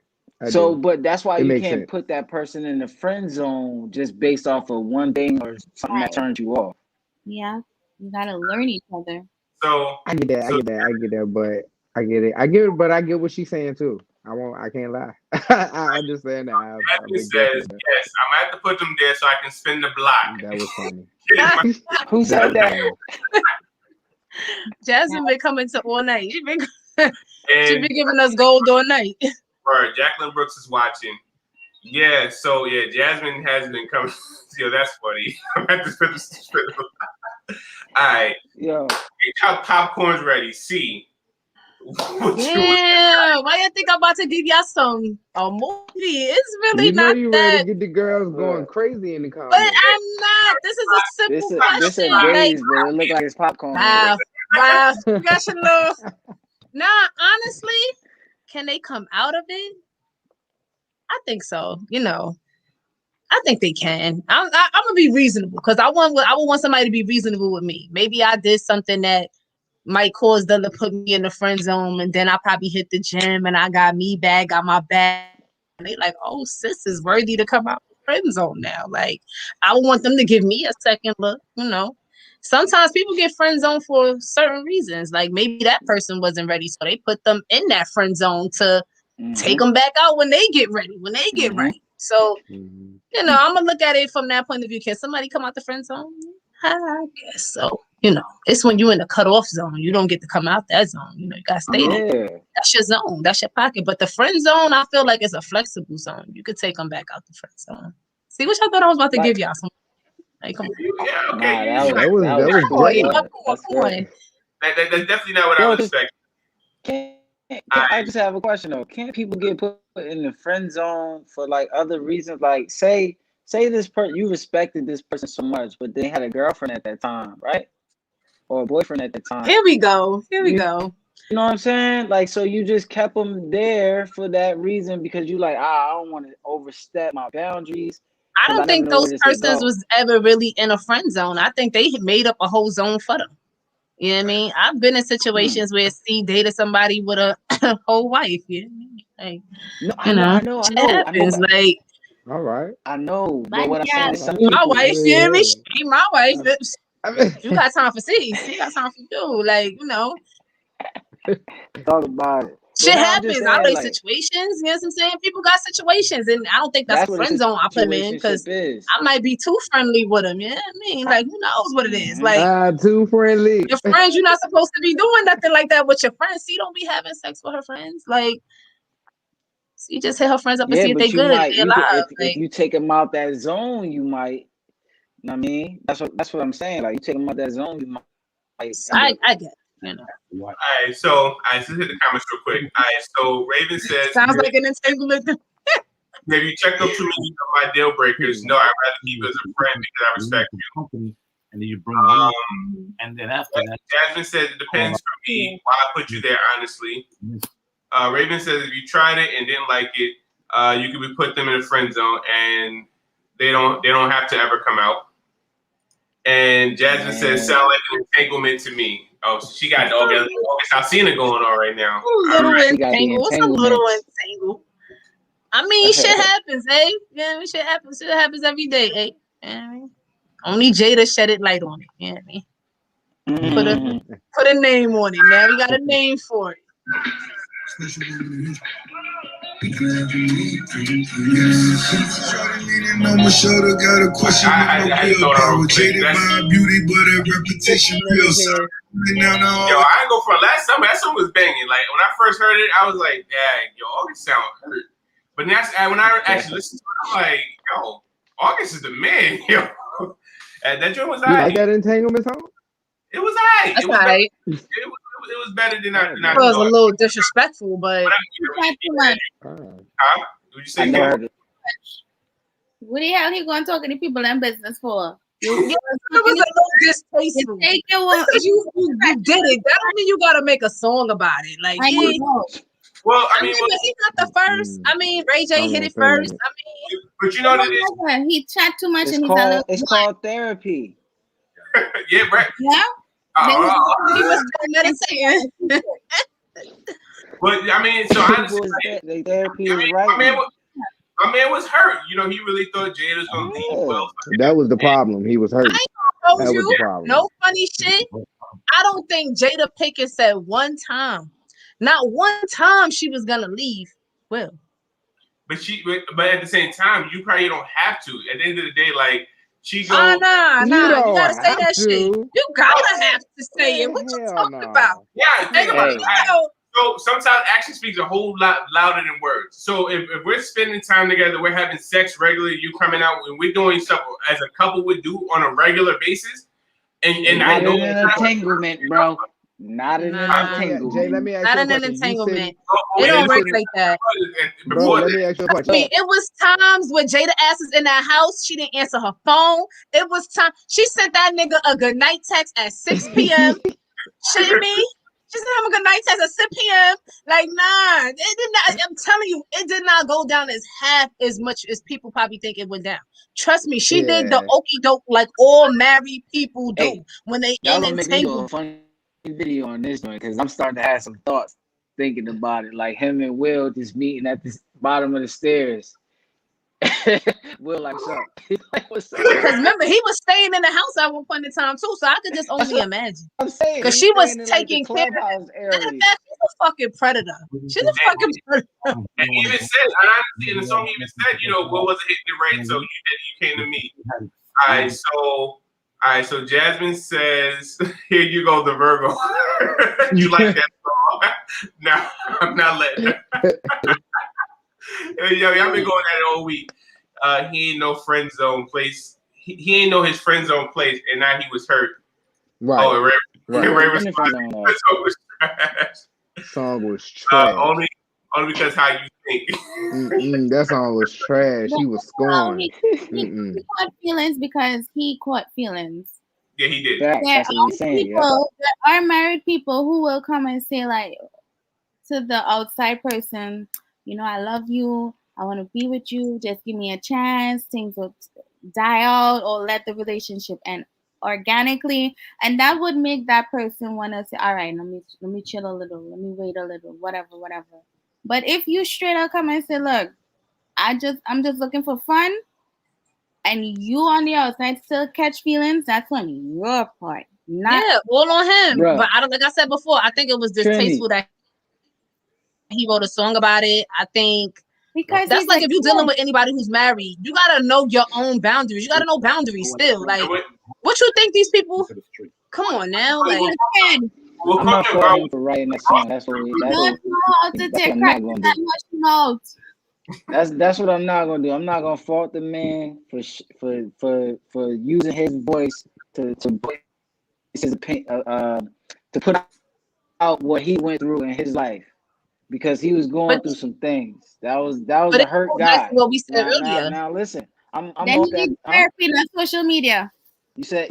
So, but that's why you can't sense. put that person in the friend zone just based off of one thing or something that turns you off. Yeah, you gotta learn each other. So I get that, but I get it, but I get what she's saying too. I can't lie. I understand that. Jasmine says, yes, I'm gonna have to put them there so I can spin the block. That was funny. Who said that? Jasmine been coming to all night. She been giving us gold all night. Right, Jacqueline Brooks is watching. Yeah, so yeah, Jasmine has been coming. Yo, that's funny. I'm gonna have to spin the block. All right. Yo. Popcorn's ready. See. Yeah, why you think I'm about to give y'all a movie? It's really not you ready to get the girls going crazy in the comments. But I'm not. This is a simple question. This a days, but it look like it's popcorn. Wow. Nah, honestly, can they come out of it? I think so. I think they can. I'm gonna be reasonable because I would want somebody to be reasonable with me. Maybe I did something that might cause them to put me in the friend zone, and then I probably hit the gym and I got my bag. And they like, oh, sis is worthy to come out of the friend zone now. Like, I would want them to give me a second look. Sometimes people get friend zone for certain reasons. Like maybe that person wasn't ready, so they put them in that friend zone to take them back out when they get ready, when they get right. So, I'm gonna look at it from that point of view. Can somebody come out the friend zone? I guess so. It's when you're in the cutoff zone. You don't get to come out that zone. You gotta stay there. That's your zone. That's your pocket. But the friend zone, I feel like it's a flexible zone. You could take them back out the friend zone. See, which I thought I was about to give y'all some. Like, come on. Yeah, okay. That was great. That's definitely not what I was expecting. I just have a question though. Can't people get put in the friend zone for like other reasons? Like say this person, you respected this person so much, but they had a girlfriend at that time, right? Or a boyfriend at the time. Here we go. You know what I'm saying? Like, so you just kept them there for that reason because you like, I don't want to overstep my boundaries. I don't think those persons was ever really in a friend zone. I think they made up a whole zone for them. You know what I mean? I've been in situations where C dated somebody with a whole wife. You know what I mean? Like, I know. Like, all right. I know. But what I'm saying is my wife, you hear me? She ain't my wife. You got time for C. She got time for you. Like, Talk about it. Shit happens. I play situations. You know what I'm saying? People got situations, and I don't think that's a friend zone I put them in because I might be too friendly with them. You know what I mean? Like, who knows what it is? Like, too friendly. Your friends, you're not supposed to be doing nothing like that with your friends. C don't be having sex with her friends. Like, You just hit her friends up and Yeah, see if but they you good, might if they you could, alive. if you take them out that zone, you might. You know what I mean? That's what I'm saying. Like you take them out that zone, you might. I get, you know. All right, so let's hit the comments real quick. All right, so Raven says, Sounds like an entanglement. "Have you checked up too many of my deal breakers? No, I'd rather keep you as a friend because I respect you." And then you bring them in, and then after that, Jasmine says it depends for me why I put you there. Honestly, Raven says if you tried it and didn't like it, you could be put them in a friend zone, and they don't have to ever come out. And Jasmine says sound like an entanglement to me. Oh, so she got August Alsina going on right now. Little entangle. What's a little entangle? I mean, shit happens, eh? Yeah, shit happens. Shit happens every day, eh? Yeah, I mean, only Jada shed it light on it. Yeah, I mean, put a name on it. Now we got a name for it. On my shoulder, got a question on my willpower. Jaded by beauty, but her reputation real. Yo, I ain't go for last summer. That song was banging. Like when I first heard it, I was like, "Dang, yo, August sound hurt." But now, when I actually listened to it, I'm like, "Yo, August is the man." Yo, and that joint was alright. You like that entanglement song? It was alright. That's alright. It was better than I. It was a little disrespectful, but. Huh? Would you say? What the hell he going to talk to the people in business for? It was a little distasteful. You did it. That don't mean you gotta make a song about it. Like, well, I mean, he's not the first. I mean, Ray J hit it first. I mean, but you know what it is? He chat too much, It's called therapy. Yeah, right. Yeah. He was meditating. But I mean, so honestly, the therapy is right. My man was hurt. You know, he really thought Jada was gonna leave. Well, that was the problem. He was hurt. That was the problem. No funny shit. I don't think Jada Pinkett said one time, not one time, she was gonna leave. Well, but at the same time, you probably don't have to. At the end of the day, like she goes, nah. You gotta say that shit. You gotta have to say it. What you talking about? Yeah, think about it. So sometimes action speaks a whole lot louder than words. So if we're spending time together, we're having sex regularly, you coming out, and we're doing stuff as a couple would do on a regular basis, and I know an entanglement, bro. Not an entanglement. Jay, let me ask you a question. Entanglement. It don't work like that. Bro, let me ask you a question. I mean, it was times when Jada ass is in that house, she didn't answer her phone. It was time she sent that nigga a good night text at 6 p.m. Shitting me? She sent him a good night text at 6 p.m. Like, nah, it did not. I'm telling you, it did not go down as half as much as people probably think it went down. Trust me, she did the okey doke like all married people do when they in entangled. Funny video on this one because I'm starting to have some thoughts thinking about it. Like him and Will just meeting at the bottom of the stairs. Will like, what's up? Because remember, he was staying in the house at one point in time too, so I could just only imagine. I'm saying because she was taking care of him. She's a fucking predator. She's a fucking predator. And he even said, honestly, in the song, he even said, you know, Will wasn't hitting it right, so you came to me. All right, so Jasmine says, "Here you go, the Virgo." You like that song? No, I'm not letting her. Yo, y'all been going at it all week. He ain't no friend zone place. He ain't know his friend zone place, and now he was hurt. Right. Oh, Ray responded. Song was trash. Only because how you think. That song was trash. He was scorned. He caught feelings because he caught feelings. Yeah, he did. That's what he's saying. There are married people who will come and say, like, to the outside person, you know, I love you. I want to be with you. Just give me a chance. Things will die out or let the relationship end organically. And that would make that person want to say, all right, let me chill a little. Let me wait a little, whatever. But if you straight up come and say, look, I'm just looking for fun, and you on the outside still catch feelings, that's on your part. All on him. Bruh. But like I said before, I think it was distasteful that he wrote a song about it. I think because that's like if you're dealing with anybody who's married, you gotta know your own boundaries. You gotta know boundaries still. Like, what you think these people? Come on now, like. I'm not for writing that song. That's what we. That's not going to That's what I'm not gonna do. I'm not gonna fault the man for using his voice to voice his opinion, to put out what he went through in his life, because he was going through some things. That was a hurt guy. What we said earlier. Now listen, I'm then off he that. needs therapy, not social media. You said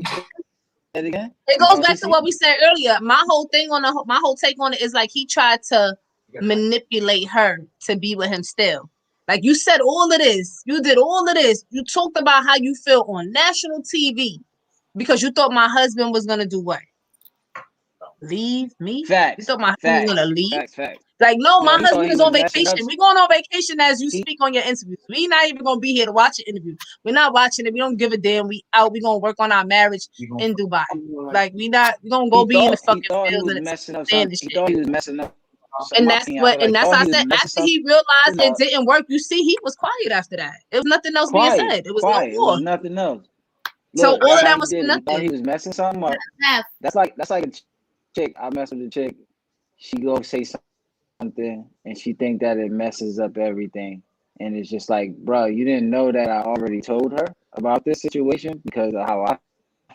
it again? It goes back to what we said earlier. My whole thing on my whole take on it is like he tried to manipulate her to be with him still. Like you said all of this, you did all of this. You talked about how you feel on national TV because you thought my husband was gonna do what? Leave me? Facts. You thought my husband was gonna leave? Facts. Like, no, my he husband is was on vacation. messing up. We're going on vacation as you speak on your interviews. We're not even gonna be here to watch an interview. We're not watching it. We don't give a damn. We out. We're gonna work on our marriage in Dubai. Like we're gonna go be in the fucking fields and stand He thought he was messing up. And that's what, and that's how I said. After he realized it didn't work, you see, he was quiet after that. It was nothing else being said. It was no more. It was nothing else. So Look, all of that was he nothing. thought he was messing something up. That's like a chick. I mess with a chick. She go say something, and she think that it messes up everything. And it's just like, bro, you didn't know that I already told her about this situation because of how I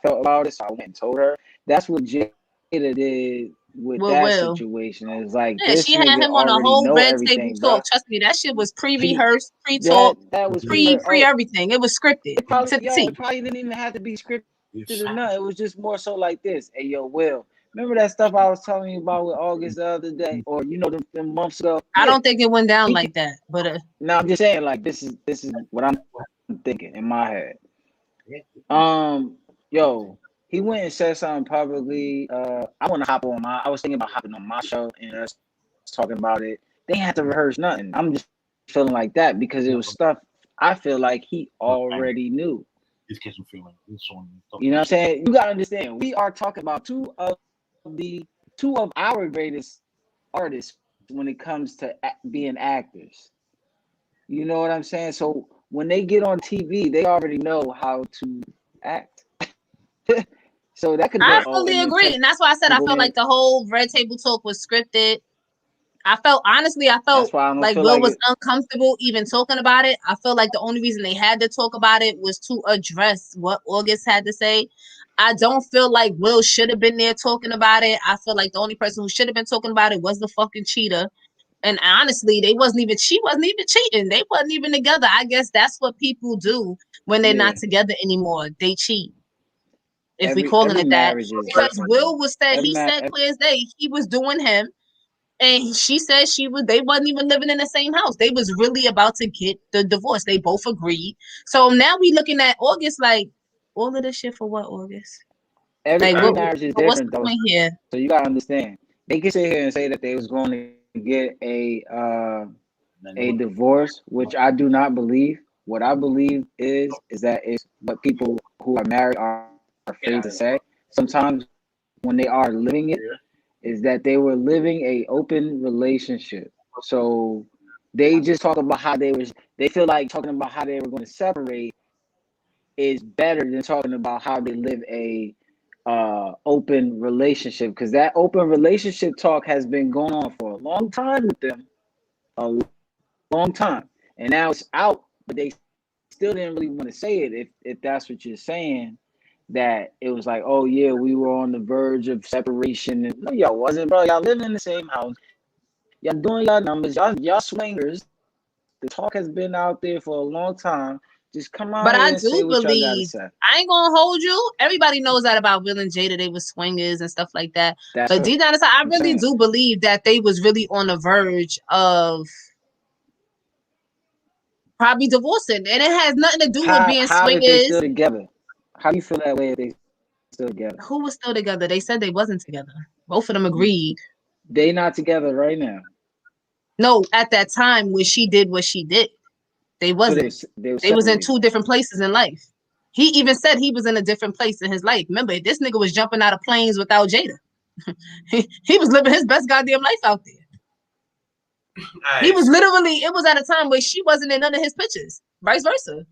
felt about it. So I went and told her. That's what Jada did with that situation. It's like, this she had him on a whole red table talk. Trust me, that shit was pre-rehearsed, pre-talk, that was pre everything. It was scripted. It probably didn't even have to be scripted or nothing. It was just more so like this. Hey, yo, Will, remember that stuff I was telling you about with August the other day, or them months ago? I don't think it went down like that, but no, I'm just saying, like, this is what I'm thinking in my head. Yo, he went and said something publicly. I want to I was thinking about hopping on my show and us talking about it. They had to rehearse nothing. I'm just feeling like that because it was stuff I feel like he already knew. You know what I'm saying? You gotta understand. We are talking about two of our greatest artists when it comes to being actors. You know what I'm saying? So when they get on TV, they already know how to act. So that could. I fully agree, and that's why I said I felt like the whole red table talk was scripted. I felt like Will was uncomfortable even talking about it. I feel like the only reason they had to talk about it was to address what August had to say. I don't feel like Will should have been there talking about it. I feel like the only person who should have been talking about it was the fucking cheater. And honestly, she wasn't even cheating. They wasn't even together. I guess that's what people do when they're not together anymore. They cheat. If we calling it that. Because Will said clear as day, he was doing him. And she said they wasn't even living in the same house. They was really about to get the divorce. They both agreed. So now we looking at August like, all of this shit for what, August? Every marriage is different though. Here? So you gotta understand. They can sit here and say that they was going to get a divorce, which I do not believe. What I believe is that it's what people who are married are afraid to say. Sometimes when they are living it, is that they were living a open relationship. So they just talk about how they feel like talking about how they were going to separate is better than talking about how they live a open relationship, because that open relationship talk has been going on for a long time with them, a long time, and now it's out, but they still didn't really want to say it. If that's what you're saying, that it was like, oh yeah, we were on the verge of separation. And no, y'all wasn't, bro. Y'all living in the same house. Y'all doing y'all numbers. Y'all swingers. The talk has been out there for a long time. Just come on. But I do believe, I ain't gonna hold you. Everybody knows that about Will and Jada. They were swingers and stuff like that. But deep down inside, I really do believe that they was really on the verge of probably divorcing. And it has nothing to do with being swingers. If they still together? How do you feel that way if they still together? Who was still together? They said they wasn't together. Both of them agreed. They not together right now. No, at that time when she did what she did, they wasn't. So they was in two different places in life. He even said he was in a different place in his life. Remember, this nigga was jumping out of planes without Jada. he was living his best goddamn life out there. He was literally, it was at a time where she wasn't in none of his pictures. Vice versa.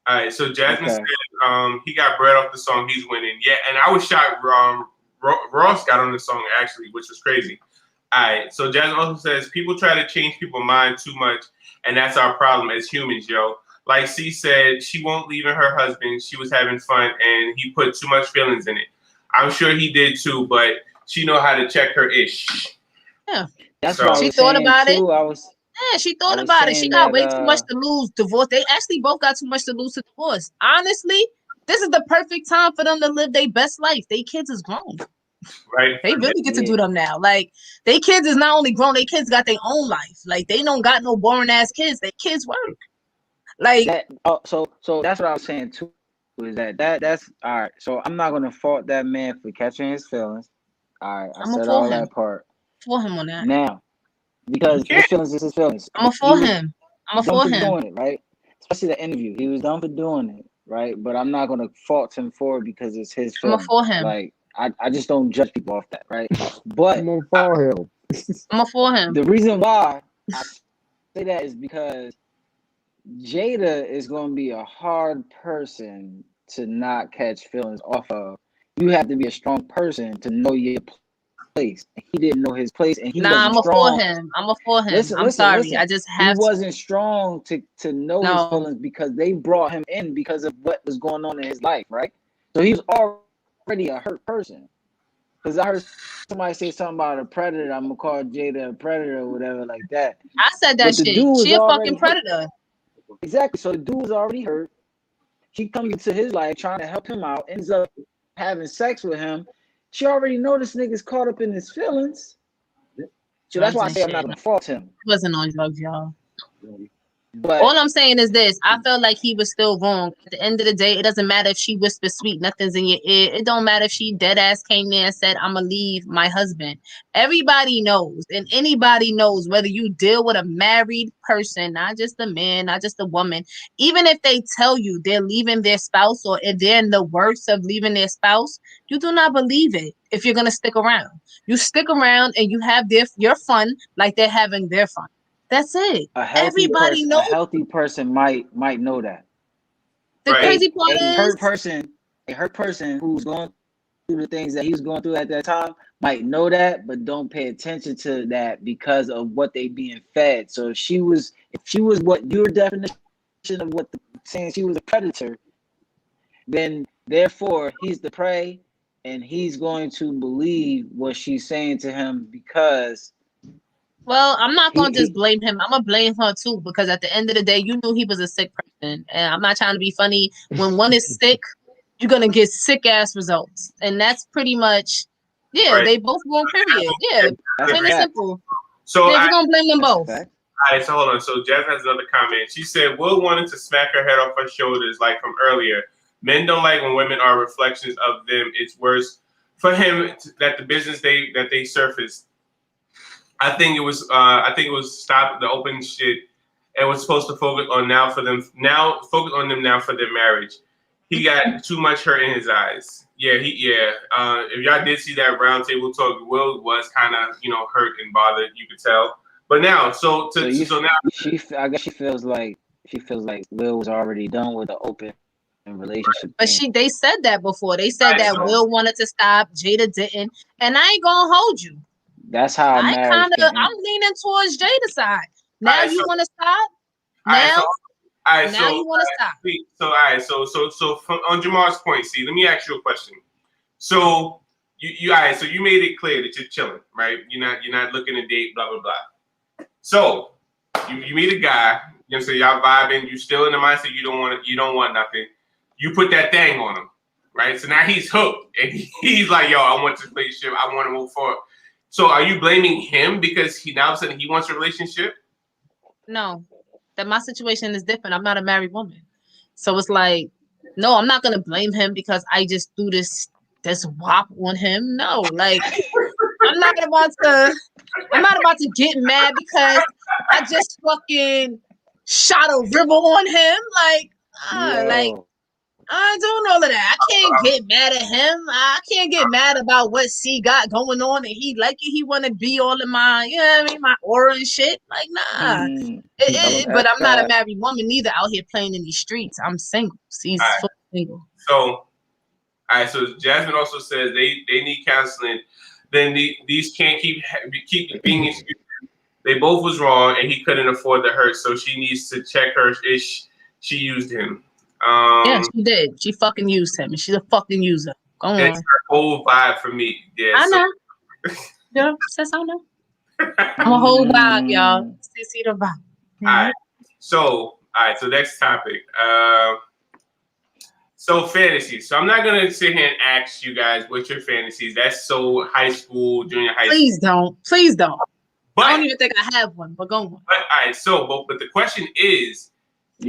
All right, so Jasmine said he got bread off the song He's Winning. Yeah, and I was shocked Ross got on the song actually, which was crazy. All right. So Jasmine also says people try to change people's mind too much, and that's our problem as humans, yo. Like C said, she won't leave her husband. She was having fun, and he put too much feelings in it. I'm sure he did too, but she know how to check her ish. Yeah, that's what she thought about it. Yeah, she thought about it. She got way too much to lose. Divorce. They actually both got too much to lose to divorce. Honestly, this is the perfect time for them to live their best life. They kids is grown. Right. They really get to do them now. Like, they kids is not only grown, they kids got their own life. Like, they don't got no boring ass kids. They kids work. Like that, so that's what I was saying too. Is that's all right. So I'm not gonna fault that man for catching his feelings. All right, I said all that part. For him on that. Now, because his feelings is his feelings. I'm for him. I'm for him. Doing it, right? Especially the interview. He was done for doing it, right? But I'm not gonna fault him for it because it's his feelings. I'm for him. Like I just don't judge people off that, right? But I'm for him. I'm for him. The reason why I say that is because Jada is going to be a hard person to not catch feelings off of. You have to be a strong person to know your place. He didn't know his place, and he wasn't strong. I'm for him. I'm sorry. I just have. He wasn't strong to know his feelings because they brought him in because of what was going on in his life, right? So he was already a hurt person. Because I heard somebody say something about a predator. I'm gonna call Jada a predator or whatever like that. I said that shit. She a fucking predator. Exactly. So the dude was already hurt. She comes into his life trying to help him out, ends up having sex with him. She already know this nigga's caught up in his feelings. So that's why I say I'm not gonna fault him. He wasn't on drugs, y'all. But all I'm saying is this: I felt like he was still wrong. At the end of the day, it doesn't matter if she whispers sweet, nothing's in your ear. It don't matter if she dead ass came there and said, "I'm gonna leave my husband." Everybody knows, and anybody knows whether you deal with a married person, not just a man, not just a woman. Even if they tell you they're leaving their spouse, or if they're in the worst of leaving their spouse, you do not believe it. If you're gonna stick around, you stick around and you have your fun like they're having their fun. That's it. Everybody knows. A healthy person might know that. The crazy part is a hurt person who's going through the things that he's going through at that time might know that, but don't pay attention to that because of what they being fed. So if she was what your definition of what saying she was a predator, then therefore he's the prey, and he's going to believe what she's saying to him because. Well, I'm not going to just blame him. I'm going to blame her too, because at the end of the day, you knew he was a sick person. And I'm not trying to be funny. When one is sick, you're going to get sick ass results. And that's pretty much, they both wrong, period. Yeah, plain and simple. So you're going to blame them both. All right, so hold on. So Jazz has another comment. She said, Will wanted to smack her head off her shoulders like from earlier. Men don't like when women are reflections of them. It's worse for him that the business that they surfaced. I think it was stop the open shit and was supposed to focus on focus on them now for their marriage. He got too much hurt in his eyes. If y'all did see that round table talk, Will was kind of hurt and bothered. You could tell. But now, I guess she feels like Will was already done with the open relationship. But they said that before. They said that Will wanted to stop, Jada didn't, and I ain't gonna hold you. That's how I'm leaning towards Jada's side. Now you want to stop? Now you want to stop. So on Jamar's point, see, let me ask you a question. So you made it clear that you're chilling, right? You're not looking to date, blah blah blah. So you meet a guy, y'all vibing, you still in the mindset you don't want nothing. You put that thing on him, right? So now he's hooked, and he's like, yo, I want this relationship, I want to move forward. So are you blaming him because now all of a sudden he wants a relationship? No, that my situation is different. I'm not a married woman. So it's like, no, I'm not going to blame him because I just threw this whop on him. No, like I'm not about to get mad because I just fucking shot a river on him. I don't all of that. I can't get mad at him. I can't get mad about what C got going on and he like it. He want to be all in my, my aura and shit. Like, nah. But I'm not a married woman either out here playing in these streets. I'm single. C's single. So, all right. So Jasmine also says they need counseling then these can't keep being excuses. They both was wrong, and he couldn't afford the hurt, so she needs to check her ish. She used him. Yeah, she did. She fucking used him, and she's a fucking user. Go on. It's her whole vibe for me. Yeah, I know. Yeah, says I know. I'm a whole vibe, y'all. See the vibe. All right. So next topic. So fantasies. So I'm not gonna sit here and ask you guys what's your fantasies. That's so high school, junior high. Please don't. Please don't. But, I don't even think I have one. But go on. But all right. So, but the question is,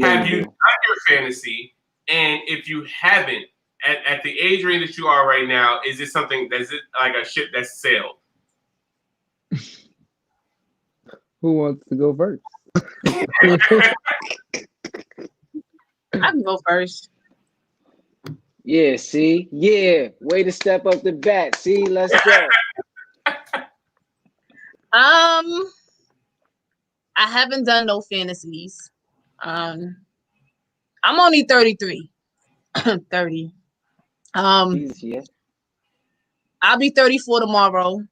have you done your fantasy? And if you haven't, at the age range that you are right now, is it something that's like a ship that's sailed? Who wants to go first? I can go first. Yeah, see? Yeah. Way to step up the bat. See, let's go. I haven't done no fantasies. I'm only 33. 30. Yeah. I'll be 34 tomorrow.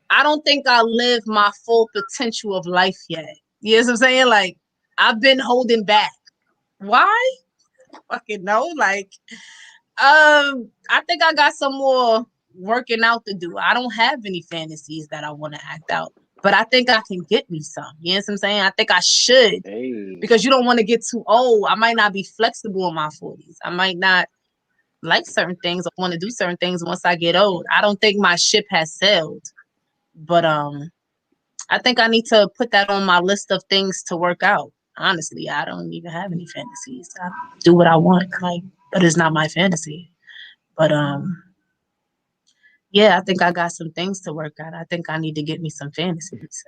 I don't think I live my full potential of life yet. You know what I'm saying? Like, I've been holding back. Why? Fucking no. Like, I think I got some more working out to do. I don't have any fantasies that I want to act out, but I think I can get me some. You know what I'm saying? I think I should, because you don't want to get too old. I might not be flexible in my 40s. I might not like certain things or want to do certain things once I get old. I don't think my ship has sailed, but I think I need to put that on my list of things to work out. Honestly, I don't even have any fantasies. I do what I want, like, but it's not my fantasy. But yeah, I think I got some things to work out. I think I need to get me some fantasies.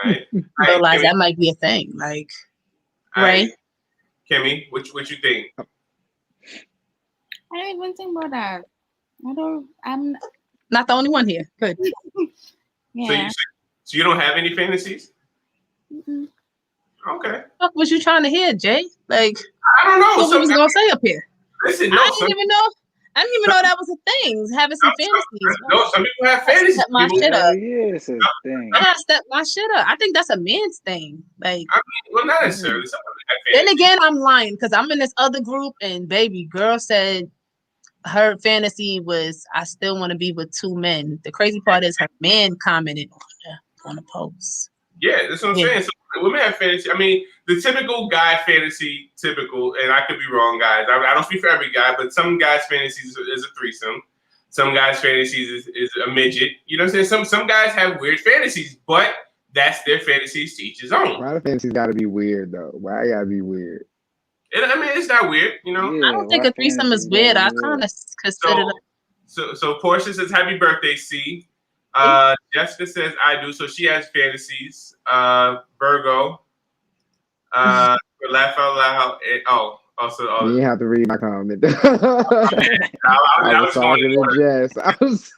Right. I realize that might be a thing. Like, right? Kimmy, what you think? I didn't even think about that. I'm not the only one here. Good. Yeah. So you don't have any fantasies? Mm-mm. Okay. What was you trying to hear, Jay? Like, I don't know. What was you gonna say up here? Listen, I didn't even know that was a thing. Having some fantasies. No, some people have fantasies. Step my shit up. Yeah, it's a thing. I gotta step my shit up. I think that's a man's thing. Like, I mean, well, not necessarily. Then again, I'm lying because I'm in this other group, and baby girl said her fantasy was I still want to be with two men. The crazy part is her man commented on the post. Yeah, that's what I'm saying. So women have fantasy. I mean, the typical guy fantasy, and I could be wrong, guys. I don't speak for every guy, but some guys' fantasies is a threesome. Some guys' fantasies is a midget. You know what I'm saying? Some guys have weird fantasies, but that's their fantasies to each his own. Why the fantasies gotta be weird though? Why it gotta be weird? I mean, it's not weird, you know. I don't think a threesome is weird. I kind of consider it. So Portia says, "Happy birthday, C." Jessica says, "I do." So she has fantasies. Virgo. Laugh out loud. Also. You didn't have to read my comment. I was talking to Jess. I was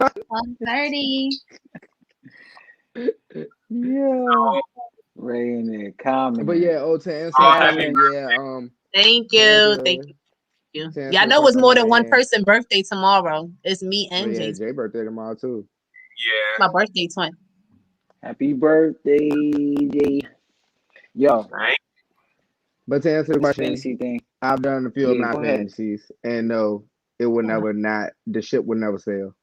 30. Yeah. Ray in the comment. But yeah, to answer Thank you. Thank you. Yeah, I know it's more than one person birthday tomorrow. It's me and Jay's. Jay's birthday tomorrow too. Yeah. My birthday twin. Happy birthday, Jay. Yo. Right. But to answer the question, thing. I've done a few of my fantasies, and no, it would never the ship would never sail.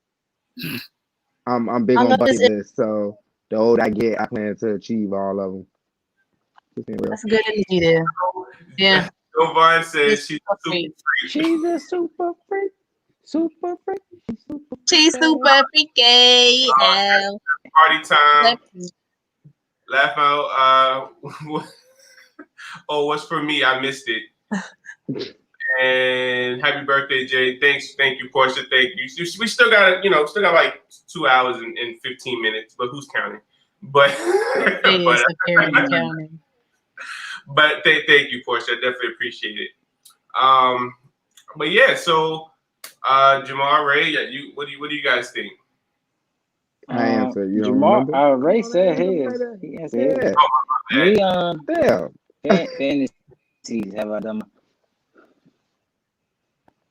I'm big on bucket list, so the older I get, I plan to achieve all of them. That's good energy there. Yeah. Jovan says she's a super freak. She's a super freak. Super freak. She's super freaky. Party time. Laugh out. What's for me? I missed it. And happy birthday, Jay. Thank you, Portia. Thank you. We still got like 2 hours and 15 minutes, but who's counting? But but thank you, Portia. I definitely appreciate it. But yeah, so Jamal, Ray, what do you guys think? I answered. You don't Jamal, remember? Ray said his. He answered his. Fantasies have I done?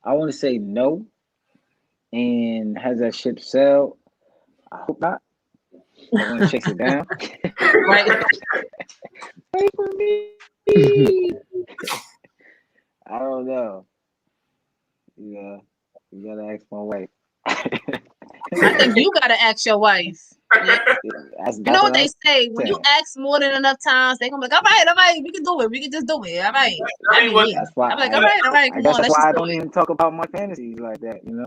I want to say no. And has that ship sailed? I hope not. When he chase it down. Right. Wait for me. I don't know. Yeah, you gotta ask my wife. I think you gotta ask your wife. Yeah. You know what they say? When you ask more than enough times, they gonna be like, all right, we can do it. We can just do it. All right. That's why I'm like, all right, I come guess on, that's let's why I just do don't it. even talk about my fantasies like that, you know.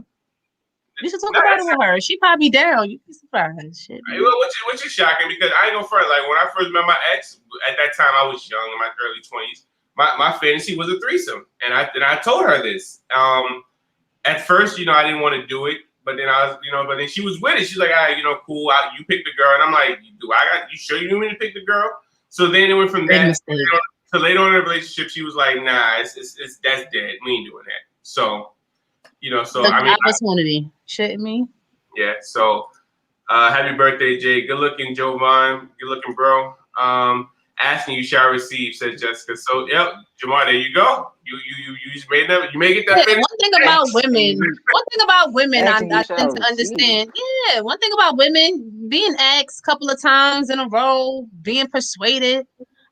You should talk about it with her. She probably down. You be surprised. Shit. Which is shocking because I ain't gonna front. Like when I first met my ex, at that time I was young in my early 20s. My fantasy was a threesome, and I told her this. At first, I didn't want to do it, but then but then she was with it. She's like, cool. You pick the girl, and I'm like, you sure you need me to pick the girl? So then it went from that to later on in the relationship. She was like, nah, it's that's dead. We ain't doing that. So. Opportunity. Shitting me. Yeah. So, happy birthday, Jay. Good looking, Jovan. Good looking, bro. Asking you shall receive, says Jessica. So, yep, Jamar, there you go. You just made that. You make it that. Yeah, one thing about women, I tend to understand. Yeah, one thing about women being asked a couple of times in a row, being persuaded.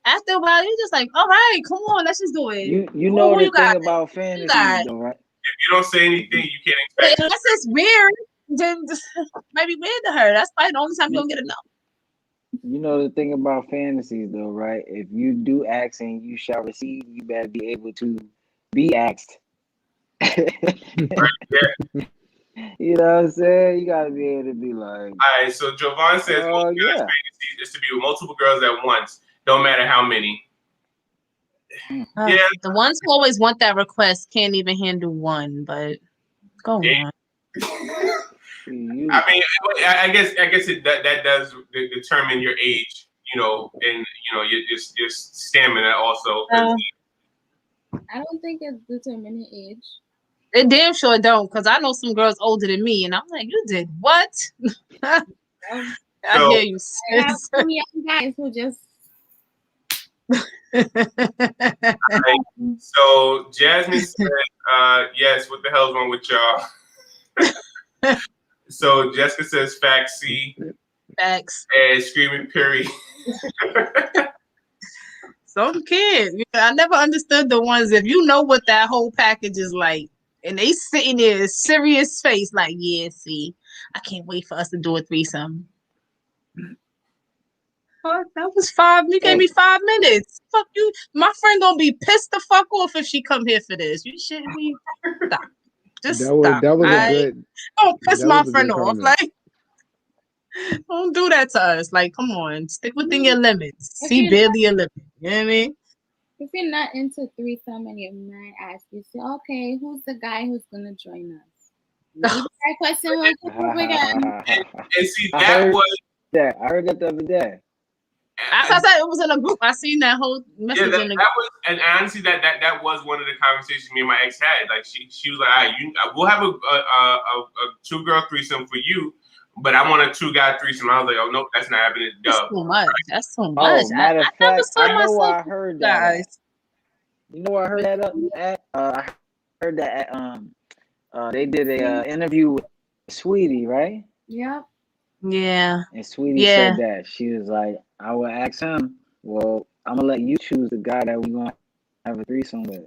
After a while, you're just like, all right, come on, let's just do it. You know the thing about fantasy, though, right? If you don't say anything, you can't expect. Unless it's weird, then maybe weird to her. That's probably the only time you don't get a no. You know the thing about fantasies, though, right? If you do ask and you shall receive, you better be able to be asked. You know what I'm saying? You gotta be able to be like. All right. So Jovan says most guys' fantasy is to be with multiple girls at once. Don't matter how many. Yeah, the ones who always want that request can't even handle one, but go on. I mean, I guess that does determine your age, and your stamina also. I don't think it's determining age. It damn sure don't, because I know some girls older than me, and I'm like, you did what? I hear you. I have some young guys who just. So Jasmine said, yes, what the hell's wrong with y'all? So Jessica says facts C. Facts. And screaming period. Some kid. I never understood the ones, if you know what that whole package is like, and they sitting there serious face like, yeah, see, I can't wait for us to do a threesome. Fuck, that was 5. You gave me 5 minutes. Fuck you. My friend gonna be pissed the fuck off if she come here for this. You shouldn't be. Stop. Just stop. That was a good. Don't piss my friend off. Like, don't do that to us. Like, come on, stick within your limits. See barely your limit. You know what I mean? If you're not into threesome and your man asks you, say, okay, who's the guy who's gonna join us? Maybe that question will come up again. And see, that was. Yeah, I heard that the other day. As I said, it was in a group. I seen that whole message in the group. And honestly, that was one of the conversations me and my ex had. Like she was like, all right, we'll have a 2-girl threesome for you, but I want a 2-guy threesome. I was like, oh nope, that's not happening. That's too much. That's too much. Matter of fact, I know where I heard that. Guys. You know where I heard that at? I heard that at, they did a interview with Sweetie, right? Yep. Yeah. And Sweetie said that. She was like, I would ask him, well, I'm gonna let you choose the guy that we gonna have a threesome with.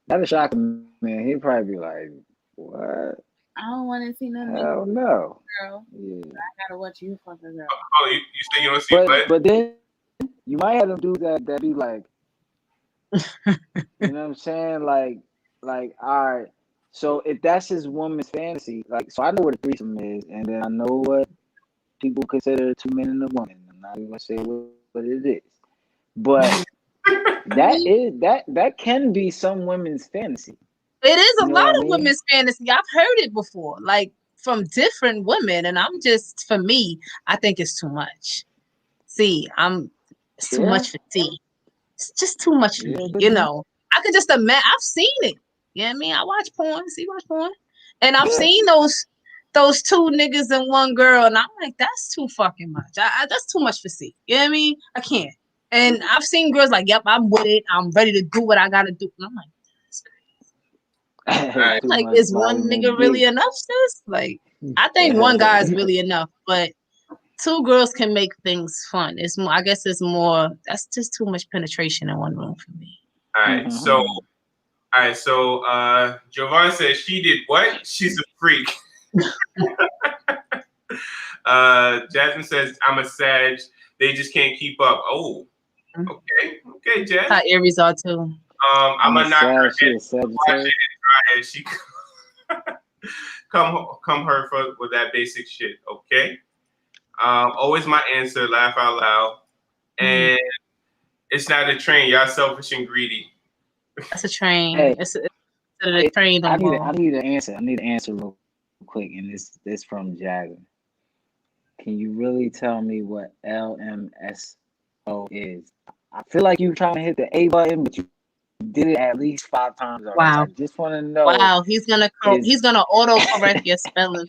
That'll shock him, man. He'd probably be like, what? I don't want to see nothing. Hell no. Girl. Yeah. I gotta watch you fuck a girl. Oh, you say you don't see what? But then you might have them do that be like, you know what I'm saying? Like, all right. So if that's his woman's fantasy, like, so I know what a threesome is, and then I know what people consider 2 men and a woman. I'm not even gonna say what it is, but that can be some women's fantasy. It is a lot of women's fantasy. I've heard it before, like from different women, and I'm just, for me, I think it's too much. It's too much for T. It's just too much for me. You know, I could just imagine. I've seen it. You know what I mean? I watch porn. Watch porn, and I've seen those 2 niggas and 1 girl, and I'm like, that's too fucking much. That's too much for C. You know what I mean? I can't. And I've seen girls like, yep, I'm with it. I'm ready to do what I gotta do. And I'm like, that's crazy. Like, is 1 nigga really enough, sis? Like, I think one guy is really enough, but 2 girls can make things fun. It's more. I guess it's more. That's just too much penetration in one room for me. All right. So, Jovan says she did what? She's a freak. Jasmine says I'm a Sag. They just can't keep up. Oh, okay, Jasmine. How Aries are too. I'm gonna knock her head. She come her with that basic shit. Okay. Always my answer. Laugh out loud. And it's not a train. Y'all selfish and greedy. That's a train. Hey, it's a train. I need an answer. I need an answer real quick. And this from Jagger. Can you really tell me what LMSO is? I feel like you're trying to hit the A button, but you did it at least 5 times already. Wow. I just want to know. Wow, he's gonna auto correct your spelling.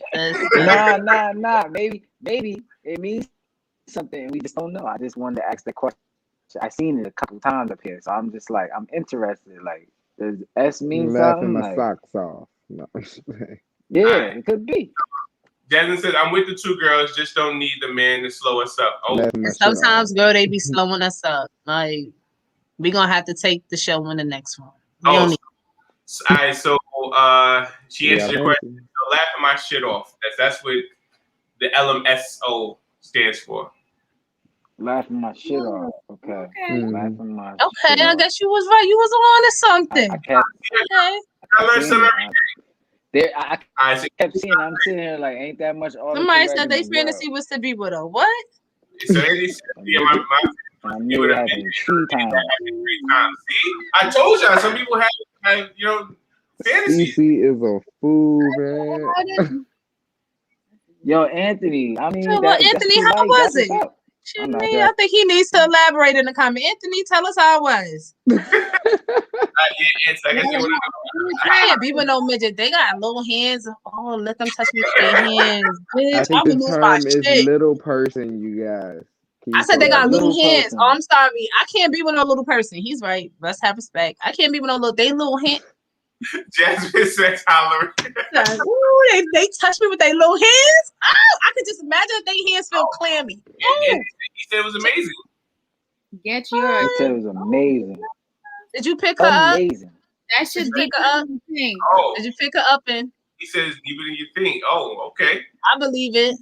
Nah. Maybe it means something. We just don't know. I just wanted to ask the question. I seen it a couple times up here, so I'm just like, I'm interested. Like, does S mean laughing something? my socks off. No. Yeah, it could be. Jasmine said, I'm with the 2 girls, just don't need the man to slow us up. Oh, sometimes, girl, they be slowing us up. Like, we gonna have to take the show in the next one. All right, so she answered the question. So laughing my shit off. That's what the LMSO stands for. Laughing my shit off. Okay. Laughing my shit I off. guess you was right. You was on to something. I learned something every day. I kept seeing. I'm sitting here like, ain't that much. Somebody said their fantasy was to be with her. What? So they said, I knew it happened 3 times. See, I told y'all. Some people have fantasy. CC is a fool, man. Yo, Anthony. I mean, Anthony, how was it? I think he needs to elaborate in the comment. Anthony, tell us how it was. I can't be with no midget. They got little hands. Oh, let them touch me with their hands. Bitch, I think the term is little person, you guys. I said they got little hands. Person. Oh, I'm sorry. I can't be with no little person. He's right. Let's have respect. I can't be with no little hands. Jasmine said tolerant. Ooh, they touch me with their little hands. Oh, I could just imagine if their hands feel clammy. He said it was amazing. Get yours. He said it was amazing. Did you pick her up? That should be up. Oh. Did you pick her up and? He says deeper than you think. Oh, okay. I believe it.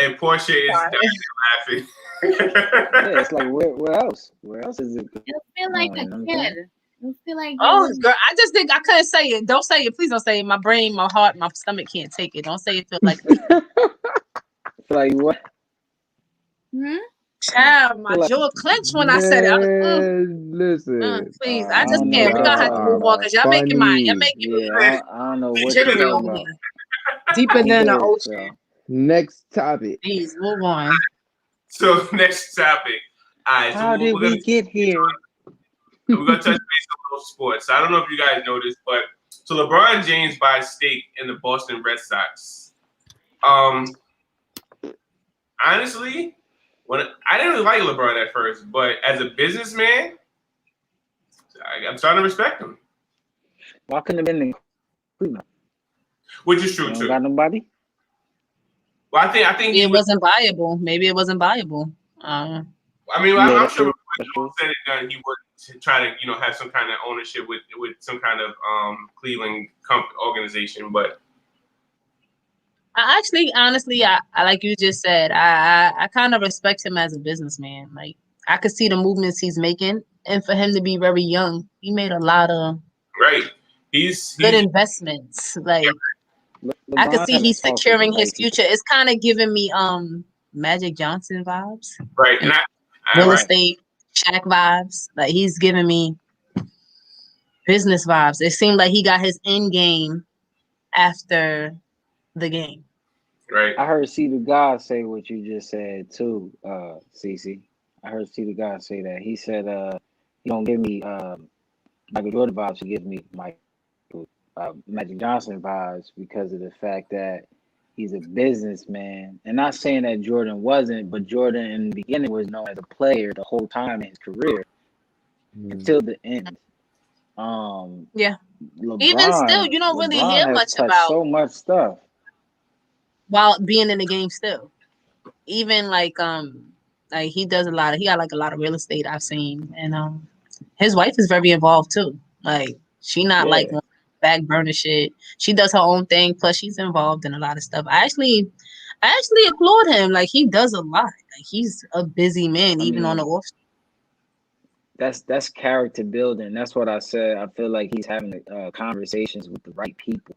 And Portia is laughing. Yeah, it's like where else? Where else is it? You feel like a kid. You feel like girl, I just think I couldn't say it. Don't say it. Please don't say it. My brain, my heart, my stomach can't take it. Don't say it. Feel like like what? Child, my jaw clenched when I said it. Listen, please, I just can't. We gonna have to move on because y'all making mine. Y'all making me. I don't know what you're talking about. Deeper than the ocean. Next topic. Please move on. So next topic. All right. How did we get here? We're gonna touch base on those sports. I don't know if you guys know this, but so LeBron James buys stake in the Boston Red Sox. Honestly, I didn't really like LeBron at first, but as a businessman, I'm starting to respect him. Why couldn't have been in Cleveland? Which is true too. Got nobody. Well, I think it wasn't viable. Maybe it wasn't viable. I mean, I'm sure when he said it done, he would try to, have some kind of ownership with some kind of Cleveland organization. But honestly, I like you just said, I kind of respect him as a businessman. Like I could see the movements he's making, and for him to be very young, he made a lot of He's good investments. Like. I could see he's securing his future. It's kind of giving me Magic Johnson vibes. Right. And real estate, Shaq vibes. Like he's giving me business vibes. It seemed like he got his end game after the game. Right. I heard C the God say what you just said too, Cece. I heard C the God say that. He said he don't give me Michael Jordan vibes, he gives me Magic Johnson vibes because of the fact that he's a businessman. And not saying that Jordan wasn't, but Jordan in the beginning was known as a player the whole time in his career until the end. Yeah. LeBron, even still, you don't really hear much about so much stuff. while being in the game still. Even like he does he got like a lot of real estate I've seen, and his wife is very involved too. Like she not like on back burner shit. She does her own thing, plus she's involved in a lot of stuff. I actually applaud him. Like he does a lot. Like he's a busy man, even on the off. That's character building. That's what I said. I feel like he's having conversations with the right people.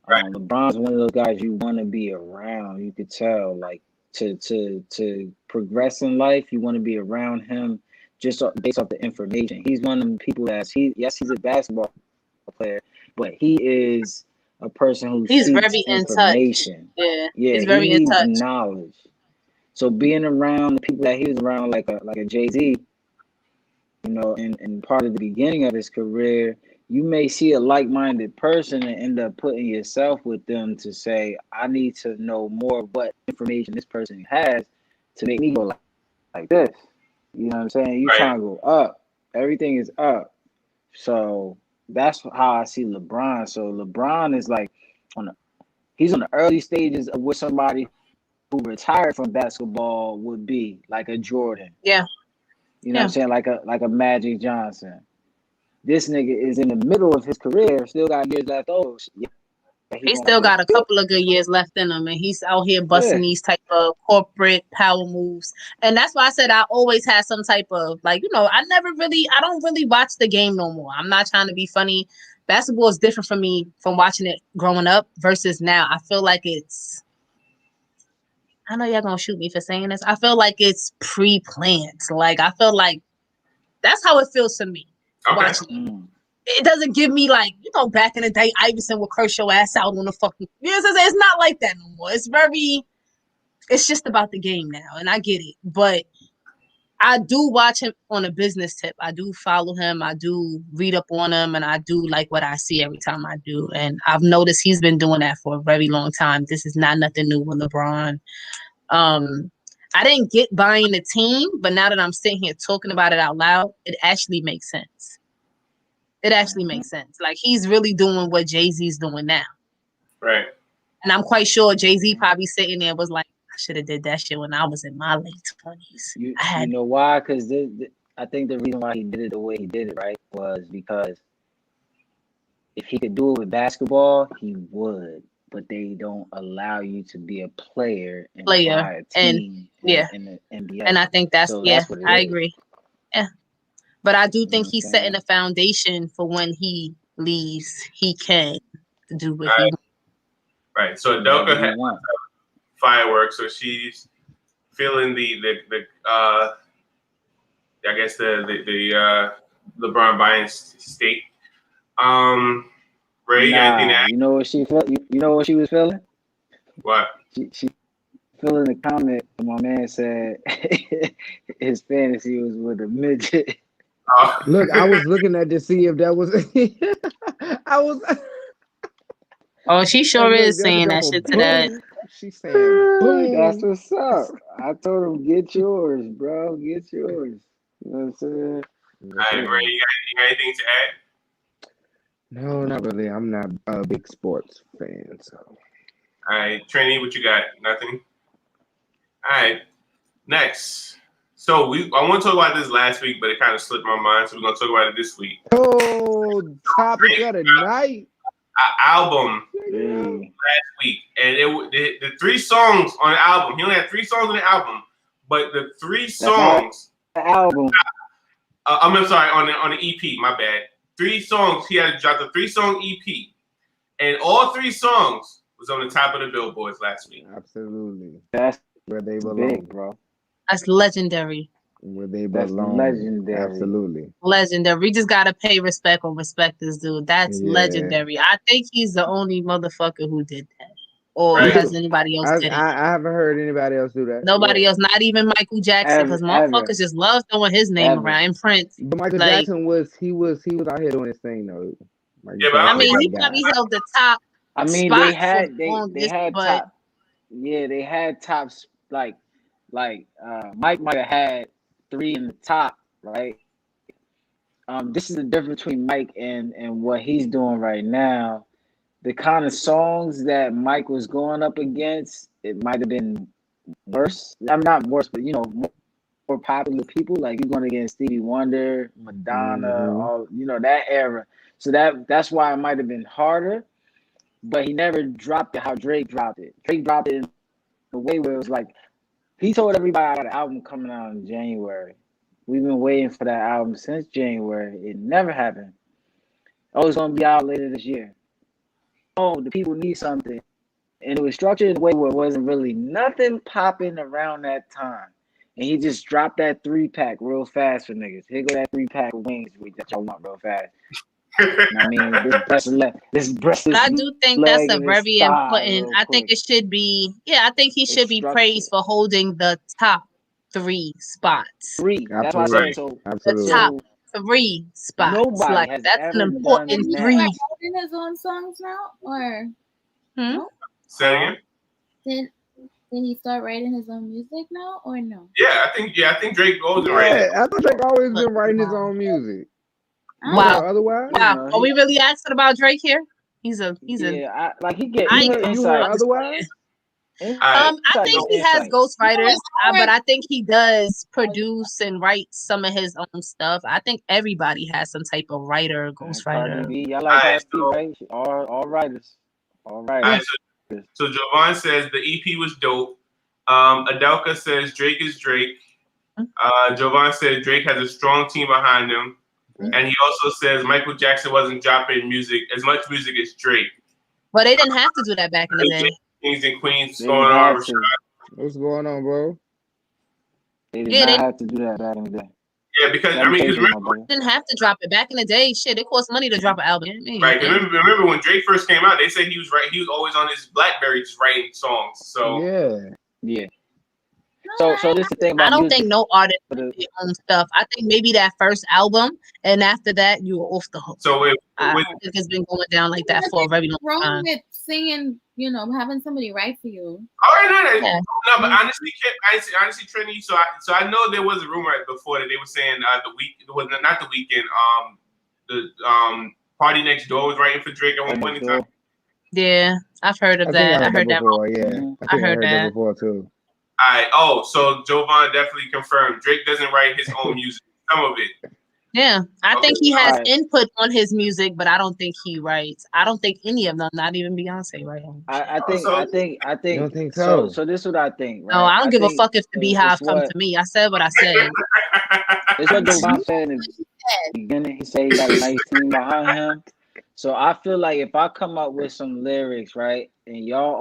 Right. LeBron's one of those guys you want to be around. You could tell, like to progress in life, you want to be around him just based off the information. He's one of the people he's a basketball player, but he is a person who he's seeks very information. Yeah, he's very in touch. Knowledge. So being around the people that he was around, like a Jay-Z, you know, and part of the beginning of his career, you may see a like-minded person and end up putting yourself with them to say, I need to know more of what information this person has to make me go like this. You know what I'm saying? You trying to go up. Everything is up. So that's how I see LeBron. So LeBron is like he's on the early stages of what somebody who retired from basketball would be, like a Jordan. Yeah. You know what I'm saying? Like a Magic Johnson. This nigga is in the middle of his career, still got years left over. Yeah, he still got a couple of good years left in him, and he's out here busting these type of corporate power moves. And that's why I said I always had some type of, like, you know, I don't really watch the game no more. I'm not trying to be funny. Basketball is different for me from watching it growing up versus now. I feel like I know y'all gonna shoot me for saying this. I feel like it's pre-planned. Like I feel like that's how it feels to me. Watching it doesn't give me like, you know, back in the day, Iverson would curse your ass out on the fucking. You know what I'm saying? It's not like that no more. It's just about the game now, and I get it. But I do watch him on a business tip. I do follow him. I do read up on him, and I do like what I see every time I do. And I've noticed he's been doing that for a very long time. This is not nothing new with LeBron. I didn't get buying the team, but now that I'm sitting here talking about it out loud, it actually makes sense. It actually makes sense. Like he's really doing what Jay-Z's doing now. Right. And I'm quite sure Jay-Z probably sitting there was like, I should have did that shit when I was in my late 20s. You know why? Because I think the reason why he did it the way he did it, right, was because if he could do it with basketball, he would. But they don't allow you to be a player and buy a team in the NBA. And I think that's I agree. Yeah. But I do think he's setting a foundation for when he leaves, he can do what he wants. Right. So Adelka had fireworks, so she's feeling the I guess the LeBron buying state. Ray, you got anything to add? You know what she felt? You know what she was feeling? What? She feeling the comment. My man said his fantasy was with a midget. Look, I was looking at to see if that was. I was. Oh, she sure is saying that shit to that. She's saying, boom. That's what's up. I told him, get yours, bro. Get yours. You know what I'm saying? All right, Ray, you got anything to add? No, not really. I'm not a big sports fan, so. All right, Trini, what you got? Nothing? All right, next. So I want to talk about this last week, but it kind of slipped my mind, so we're going to talk about it this week. Oh, topic of the night. Album last week, and the 3 songs on the album. He only had 3 songs on the album, but the 3 songs. The album. I'm sorry, on the EP. My bad. 3 songs. He had to drop the 3-song EP, and all 3 songs was on the top of the billboards last week. Absolutely. That's where they belong, big, bro. That's legendary. Where they That's belong. Legendary. Absolutely. Legendary. We just gotta pay respect when respect is due. That's legendary. I think he's the only motherfucker who did that. Or has anybody else did it? I haven't heard anybody else do that. Nobody else, not even Michael Jackson, because motherfuckers just love throwing his name around in Prince. But Michael Jackson was out here doing his thing though. Yeah, but I mean, he probably held the top. I mean, they had top. Yeah, they had tops like Mike might have had 3 in the top, right? This is the difference between Mike and what he's doing right now. the kind of songs that Mike was going up against, it might have been worse. I'm not worse, but more popular people. Like you're going against Stevie Wonder, Madonna, all that era. So that's why it might have been harder. But he never dropped it how Drake dropped it. Drake dropped it in a way where it was like he told everybody I got an album coming out in January. We've been waiting for that album since January. It never happened. Oh, it's gonna be out later this year. Oh, the people need something. And it was structured in a way where it wasn't really nothing popping around that time. And he just dropped that 3-pack real fast for niggas. Here go that 3-pack of wings that y'all want real fast. I mean, this breastless. I do think that's a very important. I think it should be. Yeah, I think he should be praised for holding the top 3 spots. 3. That's why I said so. The top 3 spots. Nobody like has that's an important 3. Holding his own songs now, or no? Say again. Did he start writing his own music now, or no? Yeah, I think Drake always writing. I thought Drake always been writing his own music. Wow. Otherwise, are we really asking about Drake here? He's a. Yeah, he get. Otherwise. I think he has ghostwriters, but I think he does produce and write some of his own stuff. I think everybody has some type of writer, ghostwriter. I like that too, right? All writers. All right. So Jovan says the EP was dope. Adelka says Drake is Drake. Jovan says Drake has a strong team behind him. And he also says Michael Jackson wasn't dropping as much music as Drake. But they didn't have to do that back in the day. Kings and Queens going on. What's going on, bro? They did not have to do that back in the day. Yeah, because remember, didn't have to drop it back in the day. Shit, it cost money to drop an album. Right. Remember when Drake first came out? They said he was always on his BlackBerry just writing songs. So yeah. So this is the thing about I don't music. think no artist their own stuff. I think maybe that first album, and after that, you were off the hook. So I think it's been going down like that for a very long time. Wrong with singing, having somebody write for you. All right, no, but honestly, Trini. So I know there was a rumor before that they were saying it was not the weekend. The Party Next Door was writing for Drake at one point in time. Yeah, I've heard of that. I heard that before. Yeah, I heard that before too. So Jovan definitely confirmed Drake doesn't write his own music. Some of it. Yeah, I think he has input on his music, but I don't think he writes. I don't think any of them, not even Beyonce, right? I think. You don't think so? So this is what I think. Right? No, I don't give a fuck if the Beehive come to me. I said what I said. It's what Jovan said in the beginning. He said he got a nice team behind him. So I feel like if I come up with some lyrics, right, and y'all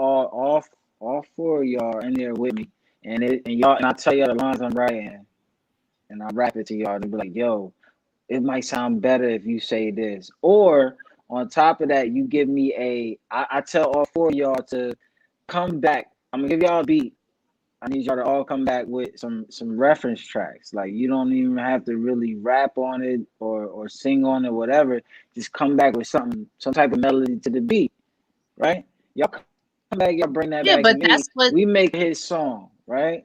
all 4 of y'all are in there with me, and I tell y'all the lines I'm writing, and I rap it to y'all, to be like, yo, it might sound better if you say this. Or on top of that, you give me I tell all 4 of y'all to come back. I'm gonna give y'all a beat. I need y'all to all come back with some reference tracks. Like you don't even have to really rap on it or sing on it, whatever. Just come back with some type of melody to the beat, right? Y'all come back, y'all bring that back. Yeah, but that's what we make his song, right?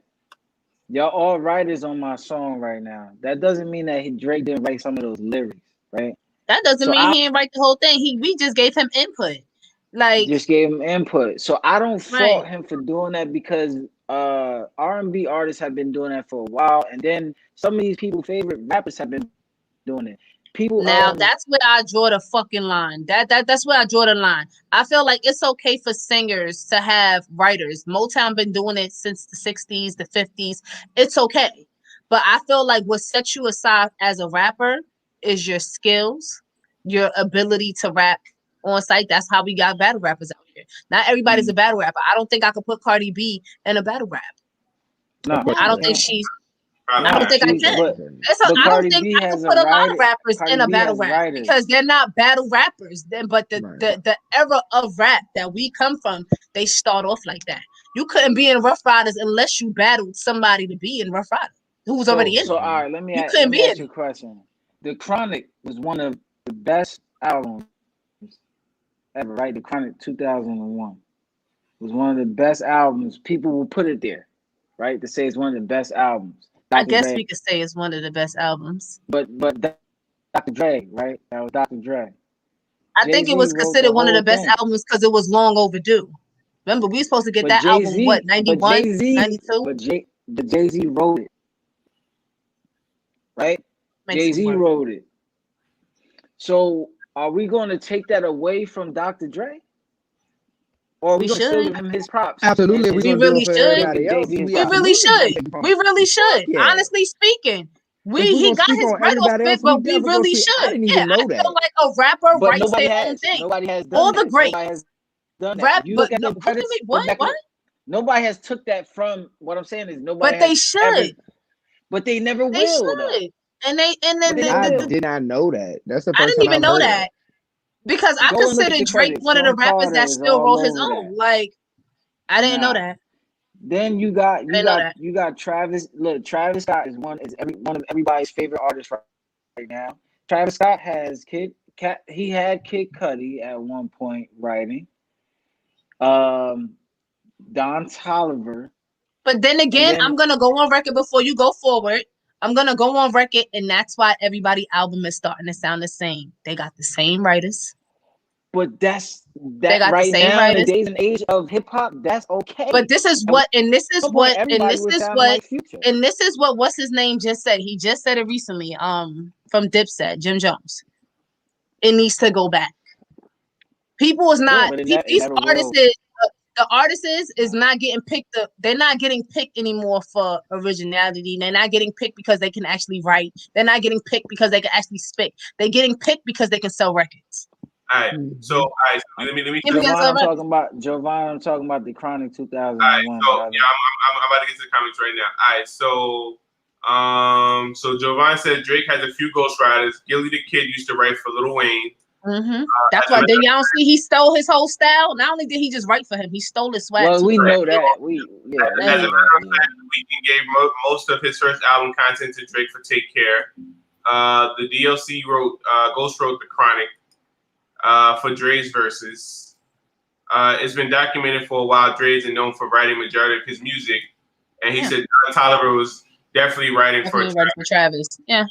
Y'all all writers on my song right now. That doesn't mean that Drake didn't write some of those lyrics, right? That doesn't mean he didn't write the whole thing. We just gave him input. Just gave him input. So I don't fault him for doing that because R&B artists have been doing that for a while, and then some of these people's favorite rappers have been doing it. People now that's where I draw the fucking line. That's where I draw the line. I feel like it's okay for singers to have writers. Motown been doing it since the 60s, the 50s. It's okay. But I feel like what sets you aside as a rapper is your skills, your ability to rap on site. That's how we got battle rappers out here. Not everybody's a battle rapper. I don't think I could put Cardi B in a battle rap. No, I don't think she's. I don't think I can. I don't think I can put a lot of rappers in a battle rap because they're not battle rappers. But the era of rap that we come from, they start off like that. You couldn't be in Rough Riders unless you battled somebody to be in Rough Riders who was already in. So all right, let me ask you a question. The Chronic was one of the best albums ever, right? The Chronic 2001 was one of the best albums. People will put it there, right? To say it's one of the best albums. I guess we could say it's one of the best albums. But Dr. Dre, right? That was Dr. Dre. I think it was considered one of the best albums because it was long overdue. Remember, we were supposed to get that album, what, 91, 92? But Jay-Z wrote it. Right? Jay-Z wrote it. So are we going to take that away from Dr. Dre? Or are we going to still give him his props? Absolutely. We really should. We really should. Yeah. Honestly speaking. He got his right off it, but we really should. I feel like a rapper writes their own thing. Nobody has done all that. the great Nobody has done that. rap, You but look at no, the credits, what? Nobody has took that from. What I'm saying is nobody. But they should. But they never will. They should. And then I did not know that. That's the first I didn't even know that. Because I consider Drake one of the rappers that still wrote his own. Like, I didn't know that. Then you got Travis. Look, Travis Scott is one of everybody's favorite artists right now. Travis Scott has he had Kid Cudi at one point writing. Don Toliver. But then again, I'm gonna go on record before you go forward. I'm gonna go on record, and that's why everybody's album is starting to sound the same. They got the same writers. But that's right now in the days and age of hip hop. That's okay. But this is what, and this is what, what's his name just said. He just said it recently. From Dipset, Jim Jones. It needs to go back. People is not these artists. The artists is not getting picked up. They're not getting picked anymore for originality. They're not getting picked because they can actually write. They're not getting picked because they can actually spit. They're getting picked because they can sell records. All right. So, let me. I'm talking about Giovanni. I'm talking about the Chronic 2001. All right. So, I'm about to get to the comments right now. All right. So Giovanni said Drake has a few ghostwriters. Gilly the Kid used to write for Lil Wayne. Mm-hmm. That's why then y'all see he stole his whole style. Not only did he just write for him, he stole his swag. Well, we know that. As a matter of fact, Weeknd gave most of his first album content to Drake for Take Care. The DLC Ghost wrote the Chronic for Dre's verses. It's been documented for a while. Dre is known for writing majority of his music, and he said Don Toliver was definitely writing for Travis. Yeah.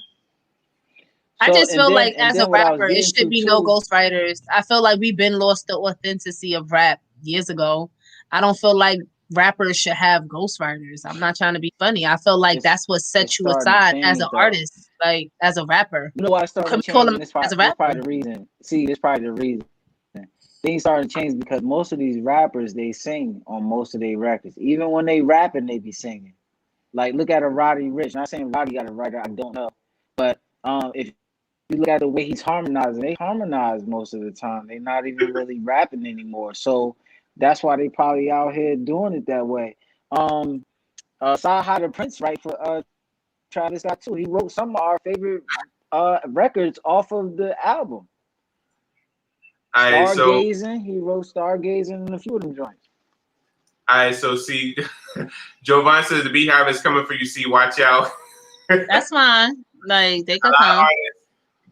I just feel like as a rapper, it should be no ghostwriters. I feel like we've been lost the authenticity of rap years ago. I don't feel like rappers should have ghostwriters. I'm not trying to be funny. I feel like that's what sets you aside as an artist, like as a rapper. You know why I started changing? This probably the reason. See, this probably the reason. Things started to change because most of these rappers, they sing on most of their records. Even when they rapping, they be singing. Like, look at a Roddy Ricch. Not saying Roddy got a writer, I don't know. But if you look at the way he's harmonizing, they harmonize most of the time. They're not even really rapping anymore. So that's why they probably out here doing it that way. Saha the Prince write for Travis Scott too. He wrote some of our favorite records off of the album. Stargazing, he wrote Stargazing and a few of them joints. All right, so see, Giovanni says the Beehive is coming for you. See, watch out. That's fine. Like they can come.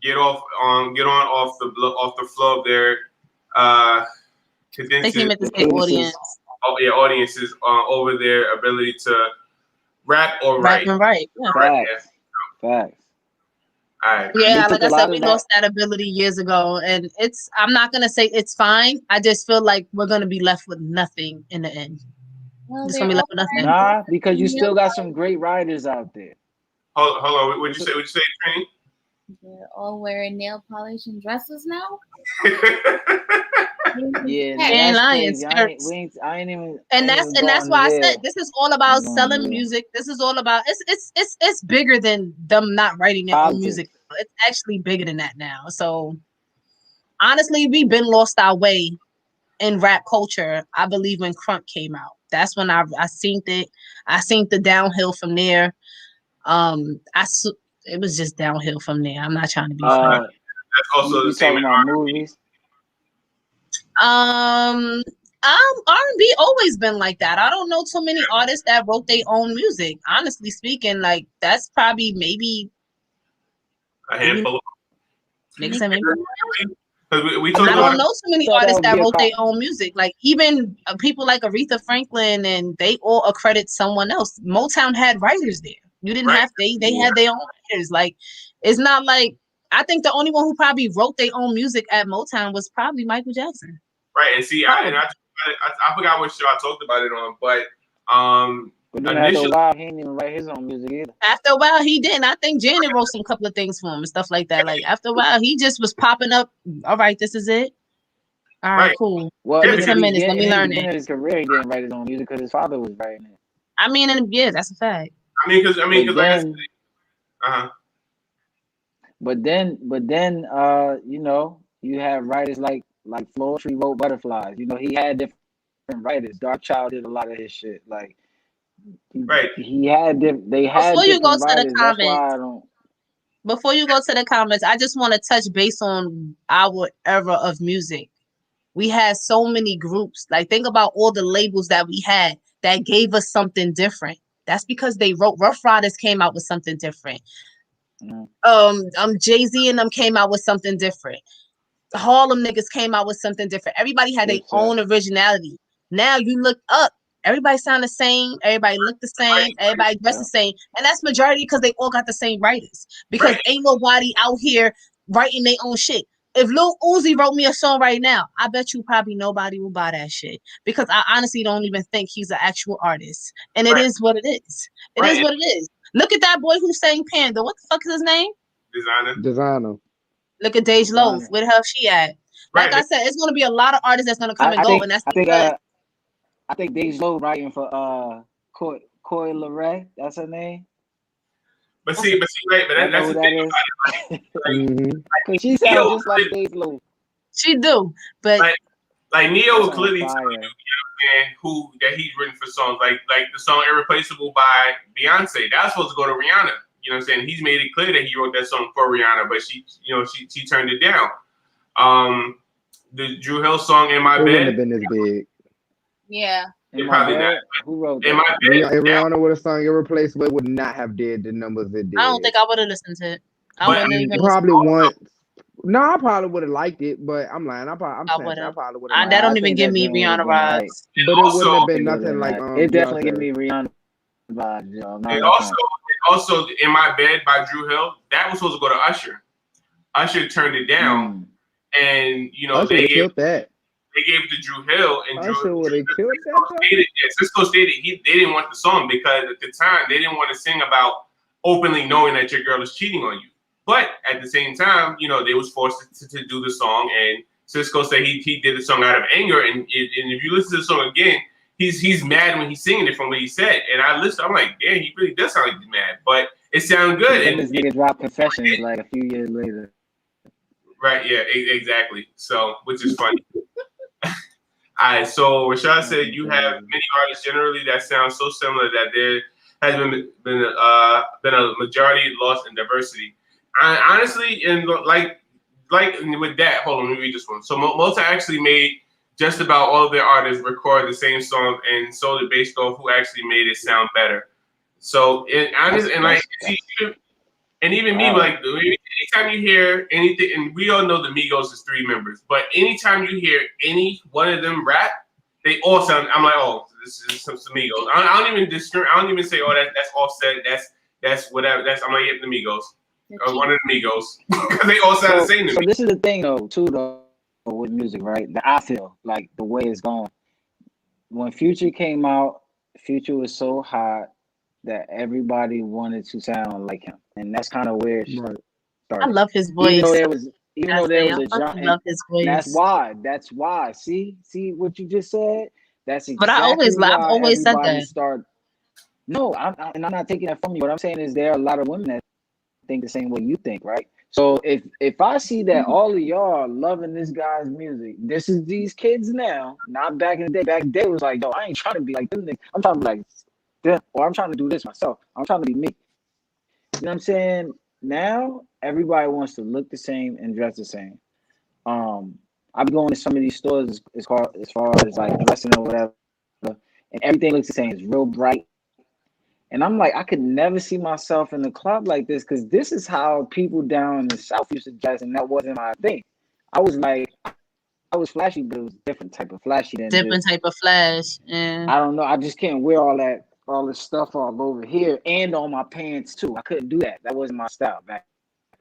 Get off off the flow of their they came at the same audience. Audiences over their ability to rap or write. Right. Yeah. Facts. All right. Yeah, like I said, we lost that ability years ago, and I'm not gonna say it's fine. I just feel like we're gonna be left with nothing in the end. Just gonna be left with nothing. Nah, because you still got some great writers out there. Hold on. What'd you say? Trini? They're all wearing nail polish and dresses now. Yeah, ain't lying. I ain't even. And that's why I said this is all about selling music. This is all about it's bigger than them not writing their own music. It's actually bigger than that now. So honestly, we've been lost our way in rap culture. I believe when Crunk came out, that's when I seen it. I seen the downhill from there. It was just downhill from there. I'm not trying to be funny. That's also the same in movies. R&B always been like that. I don't know too many artists that wrote their own music. Honestly speaking, like that's probably maybe a handful of niggas. I don't know too many artists that wrote their own music. Like even people like Aretha Franklin, and they all accredit someone else. Motown had writers there. You didn't have they had their own writers. Like it's not like I think the only one who probably wrote their own music at Motown was probably Michael Jackson. Right, and see, I forgot what show I talked about it on, but then after a while, he didn't even write his own music either. After a while, he didn't. I think Janet wrote some couple of things for him and stuff like that. Like after a while, he just was popping up. All right, this is it. All right, cool. Well, give me 10 minutes. Let me learn it. In his career, he didn't write his own music because his father was writing it. I mean, yeah, that's a fact. Because like I said, But then, you know, you have writers like Floetry wrote Butterflies. You know, he had different writers. Darkchild did a lot of his shit. Like, he had they had. Before you go to writers, the comments, before you go to the comments, I just want to touch base on our era of music. We had so many groups. Like, think about all the labels that we had that gave us something different. That's because they wrote. Rough Riders came out with something different. Jay-Z and them came out with something different. Harlem niggas came out with something different. Everybody had their own originality. Now you look up, everybody sound the same, everybody look the same, everybody dress the same, and that's majority because they all got the same writers. Because ain't nobody out here writing their own shit. If Lil Uzi wrote me a song right now, I bet you probably nobody will buy that shit because I honestly don't even think he's an actual artist. And it is what it is. It is what it is. Look at that boy who sang Panda. What the fuck is his name? Designer. Look at Dej Loaf. Where the hell she at? Like I said, it's going to be a lot of artists that's going to come and go, and that's I think Dej Loaf writing for Coi Leray. That's her name. But that's the thing about it. Like, she sounds just like Dej Loaf. She do, but like Neo will clearly tell you, who that he's written for songs like the song "Irreplaceable" by Beyonce. That was supposed to go to Rihanna. You know what I'm saying? He's made it clear that he wrote that song for Rihanna, but she turned it down. The Dru Hill song "In My Bed" wouldn't have been this big. Yeah. Probably not. Who wrote that? In My Bed. If Rihanna would have sung "Irreplaceable," it would not have did the numbers it did. I don't think I would have listened to it. I probably once. No, I probably would have liked it, but I'm lying. I probably would have. That don't even give me Rihanna vibes. But it wouldn't have been nothing like. It definitely give me Rihanna vibes. And also, "In My Bed" by Dru Hill, that was supposed to go to Usher. Usher turned it down, and you know Usher they killed that. They gave it to Dru Hill, and Usher would have killed that. Cisco stated they didn't want the song because at the time they didn't want to sing about openly knowing that your girl is cheating on you. But at the same time, you know, they was forced to do the song, and Cisco said he did the song out of anger. And if you listen to the song again, he's mad when he's singing it from what he said. And I listened, I'm like, damn, he really does sound like he's mad, but it sounded good. And this nigga dropped Confessions like a few years later. Right? Yeah, exactly. So, which is funny. All right. So Rashad said you have many artists generally that sound so similar that there has been a majority loss in diversity. Honestly, and like with that, hold on, let me read this one. So Motown actually made just about all of their artists record the same song and sold it based off who actually made it sound better. So and even me, like anytime you hear anything, and we all know the Migos is 3 members, but anytime you hear any one of them rap, they all sound. I'm like, oh, this is some Migos. I don't even discriminate. I don't even say, oh, that's Offset. That's whatever. I'm like, yeah, the Migos. One of the Migos, because they all sound the same to me. So this is the thing, though, with music, right? That I feel like the way it's going. When Future came out, Future was so hot that everybody wanted to sound like him, and that's kind of where it started. I love his voice. Even though there was a I love his voice. That's why. See what you just said. That's exactly. But I've always said that. No, I'm not taking that from you. What I'm saying is there are a lot of women that think the same way you think, right? So if I see that all of y'all are loving this guy's music, this is these kids now, not back in the day. Back in the day it was like, yo, I ain't trying to be like them niggas. I'm trying to be like them, or I'm trying to do this myself. I'm trying to be me. You know what I'm saying? Now everybody wants to look the same and dress the same. I've been going to some of these stores as far as like dressing or whatever, and everything looks the same. It's real bright. And I'm like, I could never see myself in the club like this because this is how people down in the South used to dress, and that wasn't my thing. I was flashy, but it was a different type of flashy. Type of flash. Yeah. I don't know. I just can't wear all this stuff all over here and on my pants too. I couldn't do that. That wasn't my style back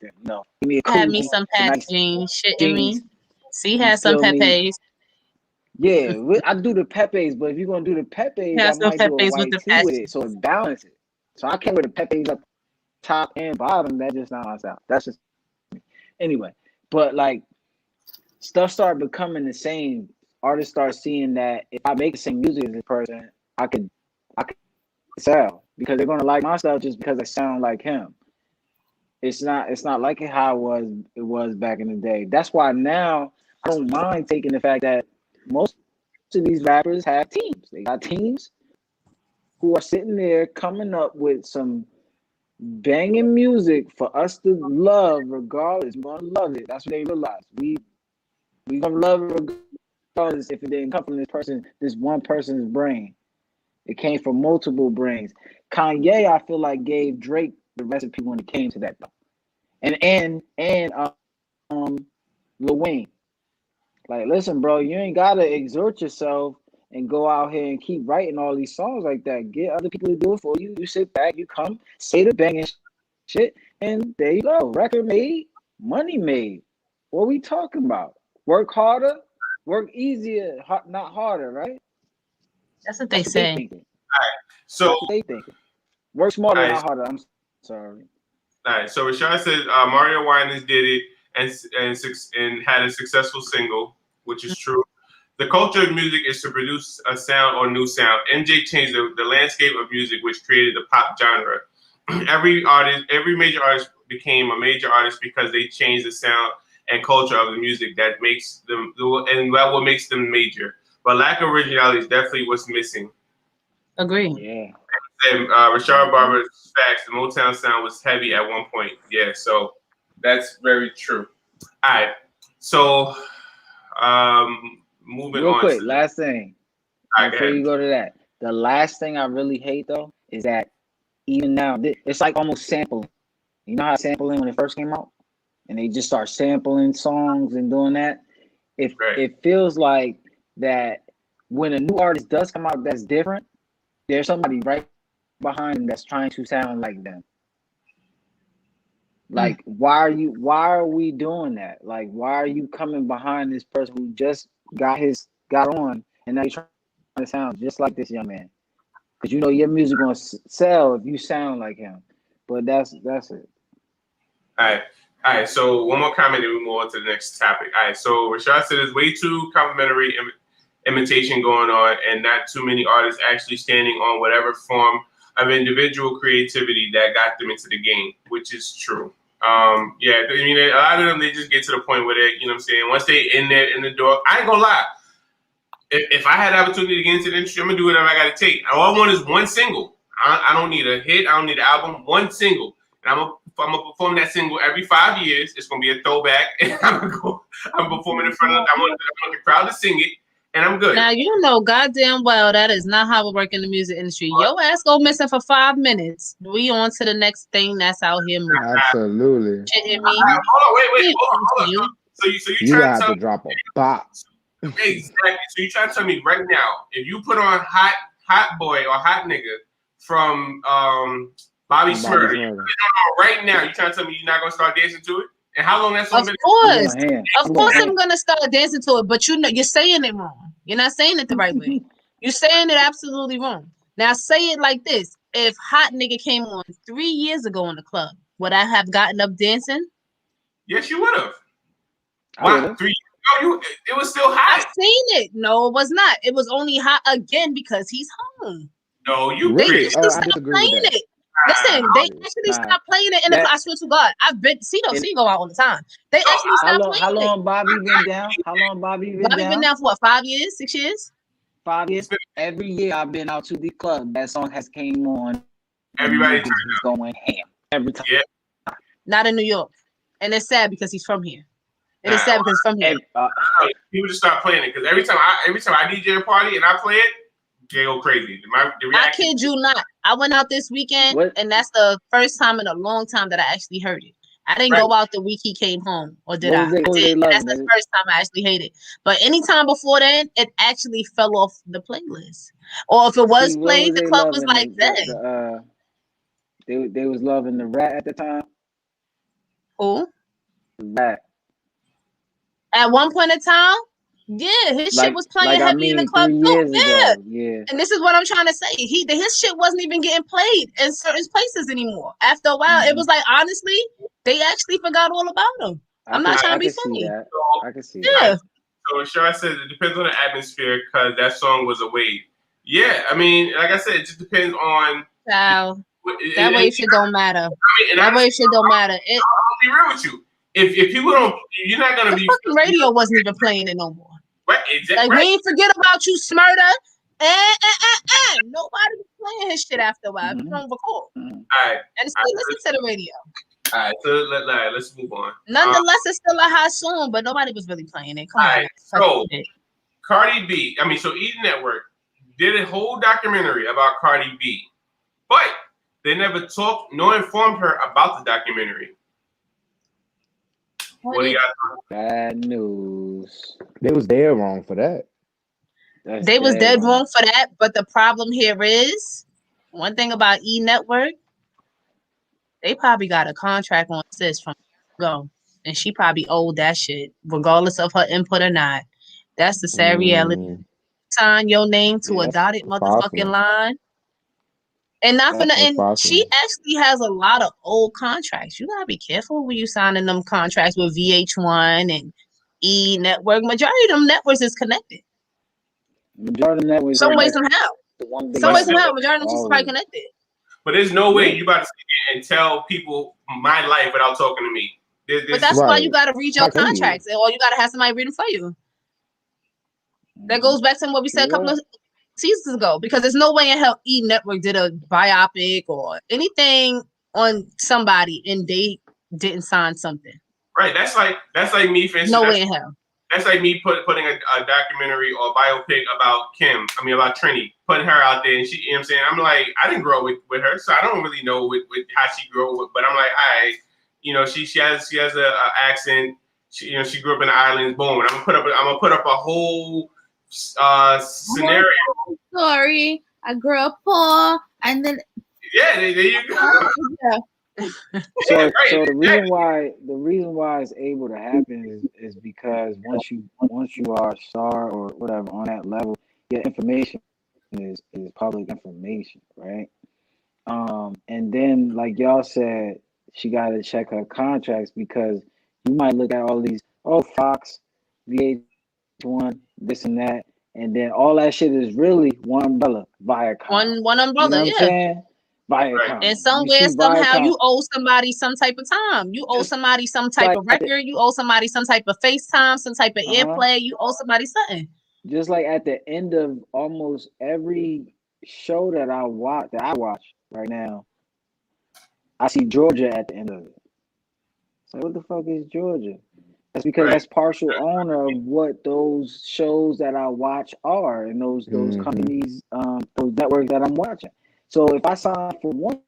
them. You know, give me a Had cool me jeans, some some patch nice jeans, shitting me. jeans. See, You had some feel me? Pepe's. Yeah, I do the Pepe's, but if you're gonna do the Pepe's, I Had some might do a Pepe's with white the tee patch. with it, so it balances it. So I can't wear the Pepe's up top and bottom. That's just not my style. That's just anyway. But like stuff started becoming the same. Artists start seeing that if I make the same music as this person, I could sell because they're gonna like my stuff just because I sound like him. It's not like how it was back in the day. That's why now I don't mind taking the fact that most of these rappers have teams. They got teams who are sitting there coming up with some banging music for us to love regardless. We're gonna love it. That's what they realize. We gonna love it regardless if it didn't come from this one person's brain. It came from multiple brains. Kanye, I feel like, gave Drake the recipe when it came to that though. And Lil Wayne. Like, listen, bro, you ain't gotta exert yourself and go out here and keep writing all these songs like that. Get other people to do it for you. You sit back, you come, say the banging shit, and there you go. Record made, money made. What we talking about? Work harder, work easier, not harder, right? That's what they say. So that's what they thinking. Work smarter, not harder. I'm sorry. All right. So Rashad says Mario Winans did it and had a successful single, which is true. The culture of music is to produce a sound or new sound. MJ changed the landscape of music, which created the pop genre. Every major artist became a major artist because they changed the sound and culture of the music that makes them, and that what makes them major. But lack of originality is definitely what's missing. Agree. Yeah. And Rashad Barber's facts, the Motown sound was heavy at one point. Yeah, so that's very true. All right. So moving real on. Quick, last thing. Right, before you go to that, the last thing I really hate though is that even now it's like almost sampling. You know how sampling when it first came out? And they just start sampling songs and doing that. It feels like that when a new artist does come out that's different, there's somebody right behind them that's trying to sound like them. Like, why are we doing that? Like, why are you coming behind this person who just got on and now you're trying to sound just like this young man? Because you know your music gonna sell if you sound like him. But that's it. All right. So one more comment and we move on to the next topic. All right. So Rashad said there's way too complimentary imitation going on, and not too many artists actually standing on whatever form of individual creativity that got them into the game, which is true. Yeah, I mean, a lot of them, they just get to the point where they, you know what I'm saying, once they in the door, I ain't gonna lie. If I had the opportunity to get into the industry, I'm gonna do whatever I gotta take. All I want is one single. I don't need a hit. I don't need an album. One single. And I'm gonna perform that single every 5 years. It's gonna be a throwback. And I'm performing in front of, I want the crowd to sing it. And I'm good. Now, you know goddamn well that is not how we work in the music industry. Your ass go missing for 5 minutes. We on to the next thing that's out here moving. Absolutely. Shit, hold on, wait, hold on. So you have to drop a box. Exactly. So you trying to tell me right now, if you put on Hot Boy or Hot Nigga from Bobby Shmurda, you put it on right now, you trying to tell me you're not gonna start dancing to it? And how long that's been? Of course, I'm gonna start dancing to it. But you're saying it wrong. You're not saying it the right way. You're saying it absolutely wrong. Now say it like this: if Hot Nigga came on 3 years ago in the club, would I have gotten up dancing? Yes, you would have. Why 3 years ago? It was still hot. I've seen it. No, it was not. It was only hot again because he's home. No, you really? They actually stopped playing it. Listen, they actually stopped playing it in the. I swear to God, I've been. See go out all the time. They actually stopped playing it. How long Bobby been down? How long Bobby been down? Bobby been down for what? 5 years? 6 years? 5 years. Every year I've been out to the club. That song has came on. Everybody's going ham every time. Yeah. Not in New York, and it's sad because he's from here. It is sad because he's from here. People just start playing it because every time I DJ a party and I play it, they go crazy. I kid you not. I went out this weekend, and that's the first time in a long time that I actually heard it. I didn't go out the week he came home, or did I? I did. That's the first time I actually hated it. But anytime before then, it actually fell off the playlist. Or if it was played, the club was like that. They was loving the Rat at the time. Who? That. At one point in time, yeah, his shit was playing heavy in the club 3 too. years Yeah. ago. Yeah. And this is what I'm trying to say. His shit wasn't even getting played in certain places anymore. After a while, it was like, honestly, they actually forgot all about him. I'm not trying to be funny. I can see yeah. that. So Shar says it depends on the atmosphere because that song was a wave. Yeah, I mean, like I said, it just depends on. Child, that wave shit don't matter. I mean, that wave shit don't matter. I'll be real with you. If people don't, you're not gonna the be. Fucking radio wasn't even playing it no more. Right, exactly. Like we ain't forget about you, Smurda. Nobody was playing his shit after a while. You don't record. All right, and still listen to the radio. All right, so let's move on. Nonetheless, it's still a hot song, but nobody was really playing it. Come on. Right, so Cardi B, so E! Network did a whole documentary about Cardi B, but they never talked nor informed her about the documentary. What do you got? Bad news. They was dead wrong for that. They was dead wrong for that, but the problem here is one thing about E! Network. They probably got a contract on sis from go, and she probably owed that shit, regardless of her input or not. That's the sad reality. Sign your name to a dotted motherfucking line, and not for nothing. She actually has a lot of old contracts. You gotta be careful when you signing them contracts with VH1 and E! Network. Majority of them networks is connected. Majority of the networks. Some way somehow. Majority of them is probably connected. But there's no way you about to sit here and tell people my life without talking to me. But that's why you got to read your contracts, or you got to have somebody reading for you. That goes back to what we said a couple of seasons ago, because there's no way in hell E! Network did a biopic or anything on somebody and they didn't sign something. Right. That's like me, for instance. No way in hell. That's like me putting a documentary or biopic about about Trini, putting her out there, and she, you know what I'm saying? I'm like, I didn't grow up with her, so I don't really know with how she grew up, but I'm like, she has a accent. She grew up in the islands. Boom, and I'm gonna put up a whole scenario. Sorry, I grew up poor, and then there you go. Yeah. So the reason why it's able to happen is because once you are a star or whatever on that level, your information is public information, right? And then like y'all said, she got to check her contracts, because you might look at all these Fox, VH1, this and that, and then all that shit is really one umbrella, Viacom. One umbrella, you know what I'm saying? Viacom. And somewhere, somehow, you owe somebody some type of time. You owe somebody some type of record. You owe somebody some type of FaceTime, some type of airplay. You owe somebody something. Just like at the end of almost every show that I watch right now, I see Georgia at the end of it. So what the fuck is Georgia? That's because that's partial owner of what those shows that I watch are, and those companies, those networks that I'm watching. So if I sign for one,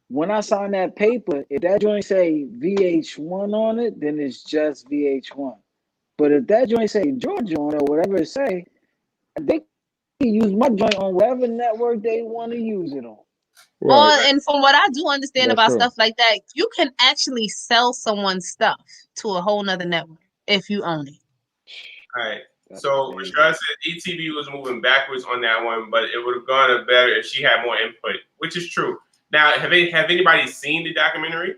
when I sign that paper, if that joint say VH1 on it, then it's just VH1. But if that joint say Georgia on it, or whatever it say, they can use my joint on whatever network they want to use it on. Well, and from what I do understand about stuff like that, you can actually sell someone's stuff to a whole nother network if you own it. All right. So Rashad said ETV was moving backwards on that one, but it would have gone better if she had more input, which is true. Now, have anybody seen the documentary?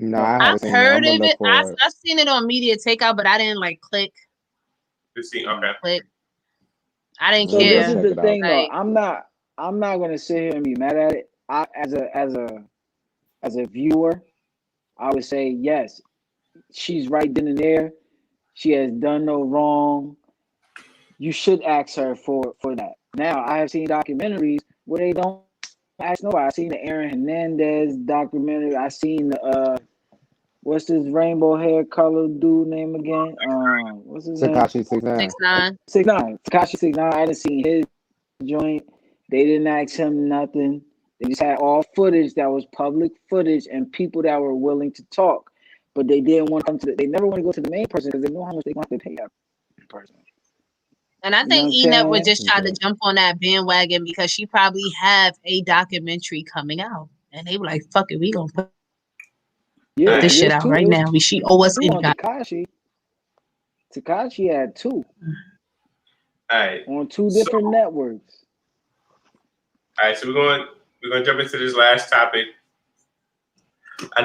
No, I've heard of it. I've seen it on Media Takeout, but I didn't click. Click. I didn't care. This is the thing, though. I'm not gonna sit here and be mad at it. I, as a viewer, I would say yes, she's right then and there. She has done no wrong. You should ask her for that. Now, I have seen documentaries where they don't ask nobody. I've seen the Aaron Hernandez documentary. I've seen the what's this rainbow hair color dude name again? What's his name? Tekashi 6ix9ine. 6ix9ine. Tekashi 6ix9ine. I hadn't seen his joint. They didn't ask him nothing. They just had all footage that was public footage and people that were willing to talk, but they didn't want to come to. They never want to go to the main person because they know how much they want to pay that person. And I think E! Network just tried to jump on that bandwagon because she probably have a documentary coming out, and they were like, "Fuck it, we gonna put." Yeah, this shit there's out two. right now. She owe us in On God. Tekashi had 2. All right. On 2 different networks. All right, so we're going to jump into this last topic.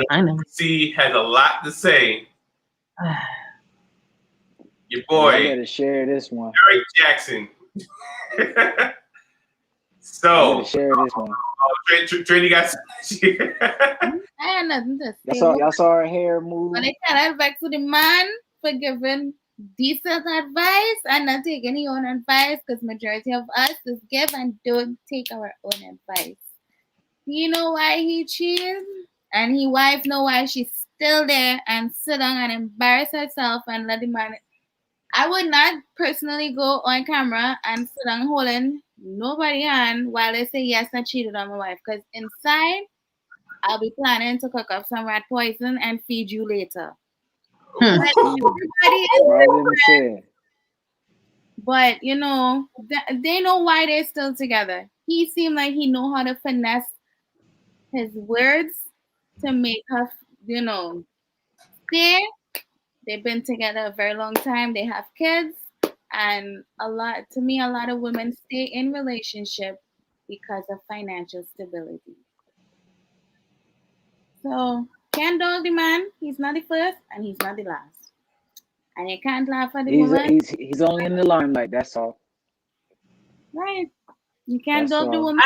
I know. C has a lot to say. Your boy. I better share this one. Derrick Jackson. So. I better share this one. Trinity got. I had nothing to say. Y'all saw her hair move. When I can't back to the man for giving decent advice and not taking his own advice, because majority of us is give and don't take our own advice. You know why he cheated? And his wife know why she's still there and sit down and embarrass herself and let the man. I would not personally go on camera and sit down holding nobody hand while they say yes, I cheated on my wife. Because inside, I'll be planning to cook up some rat poison and feed you later. But you know, they know why they're still together. He seemed like he know how to finesse his words to make her, you know, stay. They've been together a very long time. They have kids, and a lot of women stay in relationship because of financial stability. So can't dog the man. He's not the first, and he's not the last. And you can't laugh at the woman. He's only in the limelight. That's all. Right. You can't dog the woman.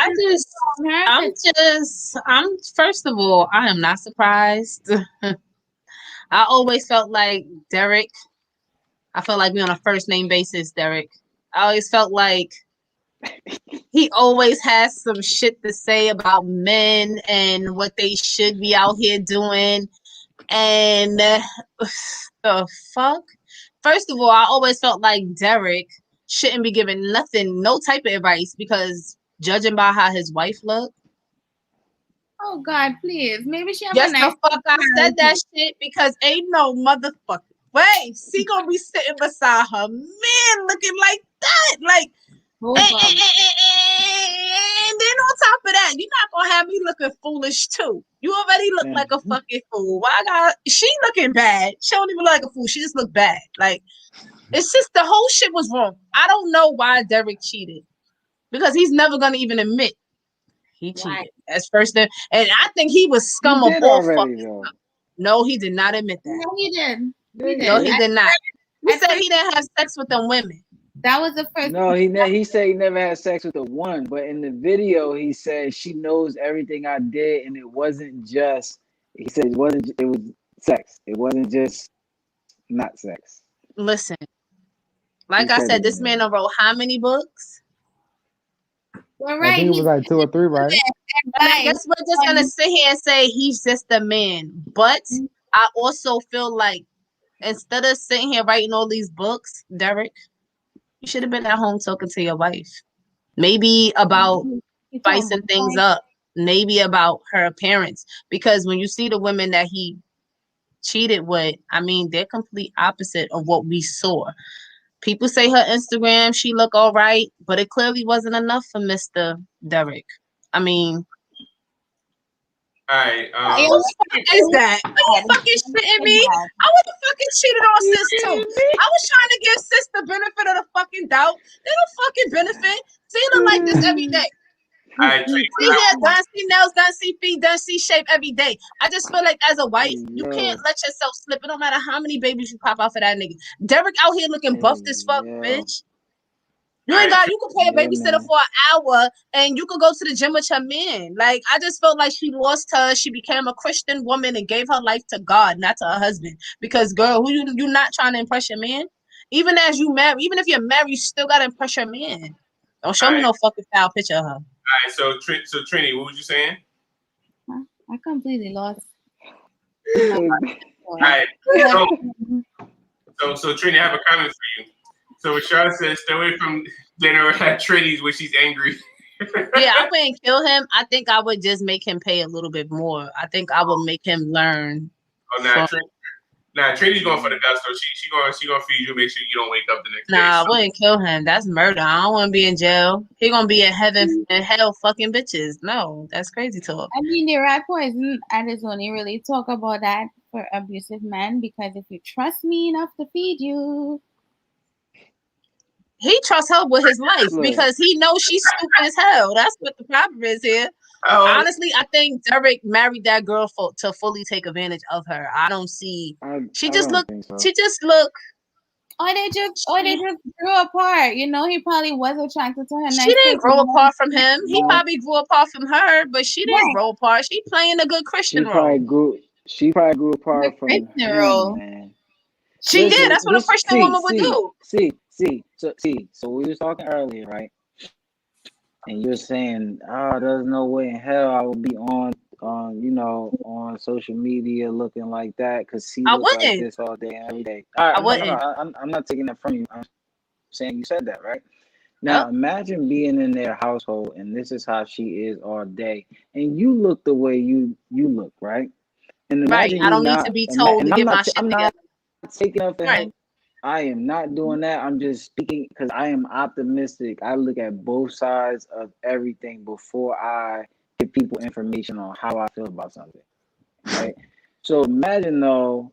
I'm first of all, I am not surprised. I always felt like Derrick. I felt like we on a first name basis, Derrick. I always felt like he always has some shit to say about men and what they should be out here doing. And the fuck? First of all, I always felt like Derrick shouldn't be giving no type of advice, because judging by how his wife looked. Oh God, please. Maybe she have yes, the fuck I said that shit, because ain't no motherfucker way she gonna be sitting beside her man looking like that. Like, and then on top of that, you're not gonna have me looking foolish too. You already look like a fucking fool. Why she looking bad? She don't even look like a fool. She just look bad. Like, it's just the whole shit was wrong. I don't know why Derrick cheated, because he's never gonna even admit he cheated. Right. As first, and I think he was scum of all fucking. No, he did not admit that. No, he did. No, he did not. He said he didn't have sex with them women. That was the first. No, he said he never had sex with a one, but in the video he said she knows everything I did, and it wasn't just. He said it was sex. It wasn't just not sex. Listen, like I said, this man wrote how many books? Well, right. I think it was like 2 or 3, right? And I guess we're just gonna sit here and say he's just a man, but I also feel like instead of sitting here writing all these books, Derrick, you should have been at home talking to your wife. Maybe about spicing things up. Maybe about her appearance. Because when you see the women that he cheated with, I mean, they're complete opposite of what we saw. People say her Instagram, she look all right, but it clearly wasn't enough for Mr. Derrick. I mean, all right. What is that? Are you fucking shitting me? I would have fucking cheated on sis too. I was trying to give sis the benefit of the fucking doubt. They don't fucking benefit. See them like this every day. All right, see hair done, see nails done, see feet done, see shape every day. I just feel like as a wife, you can't let yourself slip. It don't matter how many babies you pop out for that nigga. Derrick out here looking buffed as fuck, bitch. You ain't got. You can pay a babysitter for an hour, and you could go to the gym with your man. Like, I just felt like she lost her. She became a Christian woman and gave her life to God, not to her husband. Because, girl, who you not trying to impress your man? Even as you marry, even if you're married, you still gotta impress your man. Don't show me no fucking foul picture of her. All right, so Trini, what was you saying? I completely lost. All right, so Trini, I have a comment for you. So Rashad says, stay away from dinner at Trini's when she's angry. Yeah, I wouldn't kill him. I think I would just make him pay a little bit more. I think I would make him learn. Oh, no, Nah, Trinity's going for the gusto. She gonna feed you, make sure you don't wake up the next day. Nah, I wouldn't kill him. That's murder. I don't want to be in jail. He gonna be in heaven and hell fucking bitches. No, that's crazy talk. I mean, the rat poison, and it's only really talk about that for abusive men, because if you trust me enough to feed you, he trusts her with his life because he knows she's stupid as hell. That's what the problem is here. Honestly, I think Derek married that girl to fully take advantage of her. I don't see. She just look. Or they just grew apart. You know, he probably was attracted to her. She didn't grow apart from him. He probably grew apart from her, but she didn't grow apart. She playing a good Christian role. She probably grew apart from him, man. She did. That's what a Christian woman would do. So we was talking earlier, right? And you're saying, there's no way in hell I would be on social media looking like that, because she looks like this all day and every day. All right, I wouldn't. No, I'm not taking that from you. I'm saying you said that, right? Now, imagine being in their household and this is how she is all day, and you look the way you look, right? And right. I don't need to be told to get my shit together. Taking up for him. I am not doing that. I'm just speaking because I am optimistic. I look at both sides of everything before I give people information on how I feel about something. Right? So imagine though,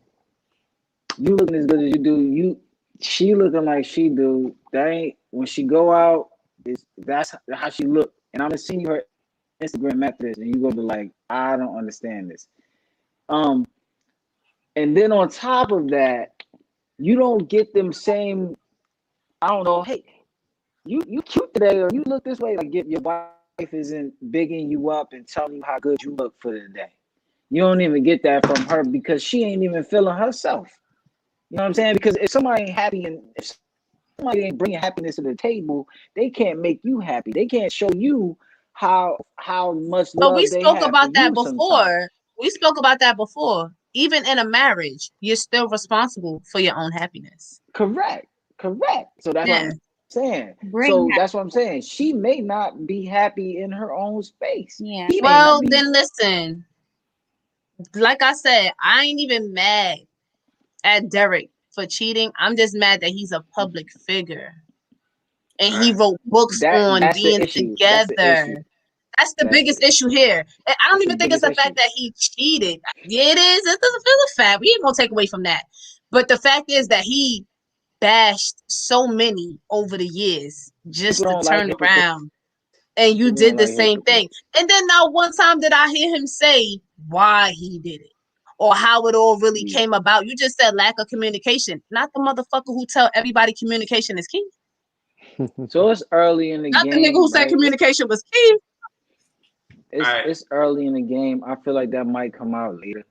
you looking as good as you do, she looking like she do. That ain't when she go out, that's how she look. And I'm gonna send you her Instagram after this, and you go be like, I don't understand this. And then on top of that, you don't get them same, I don't know, hey, you cute today, or you look this way, like your wife isn't bigging you up and telling you how good you look for the day. You don't even get that from her because she ain't even feeling herself. You know what I'm saying? Because if somebody ain't happy and if somebody ain't bringing happiness to the table, they can't make you happy. They can't show you how much love they have. But we spoke about that before. We spoke about that before. Even in a marriage, you're still responsible for your own happiness. Correct. So that's what I'm saying. That's what I'm saying. She may not be happy in her own space. Yeah. Well, then listen. Like I said, I ain't even mad at Derek for cheating. I'm just mad that he's a public figure. And he wrote books on being together. That's the biggest issue here. And I don't even think it's the fact that he cheated. Yeah, it is. It's a fact. We ain't gonna take away from that. But the fact is that he bashed so many over the years just to turn around. And you did the same thing. And then not one time did I hear him say why he did it or how it all really came about. You just said lack of communication. Not the motherfucker who tell everybody communication is key. So it's early in the game. Not the nigga who said communication was key. It's early in the game. I feel like that might come out later.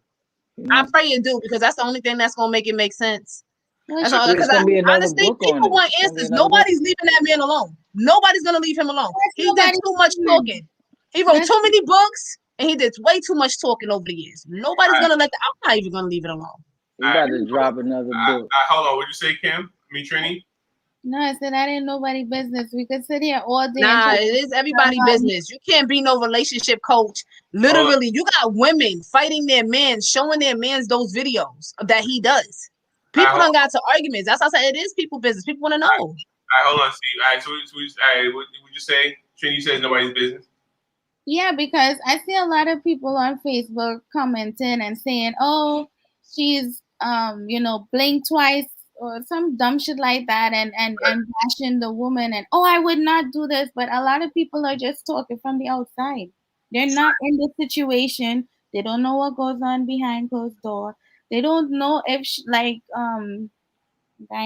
You know? I pray you do, because that's the only thing that's gonna make it make sense. That's all, it's gonna be another honestly, book people want answers. Nobody's leaving that man alone. Nobody's gonna leave him alone. He did too much talking. He wrote too many books, and he did way too much talking over the years. Nobody's gonna let. I'm not even gonna leave it alone. You got to drop another book. Hold on. What did you say, Kim? Me, Trini? No, I said that ain't nobody's business. We could sit here all day. Nah, it is everybody's business. You can't be no relationship coach. Literally, you got women fighting their men, showing their mans those videos that he does. People done got to arguments. That's why I said it is people business. People want to know. All right, hold on, Steve. All right, so what would you say? Trini says nobody's business. Yeah, because I see a lot of people on Facebook commenting and saying, "Oh, she's blink twice." Or some dumb shit like that, and bashing the woman, and I would not do this. But a lot of people are just talking from the outside. They're not in the situation. They don't know what goes on behind closed door. They don't know if guy in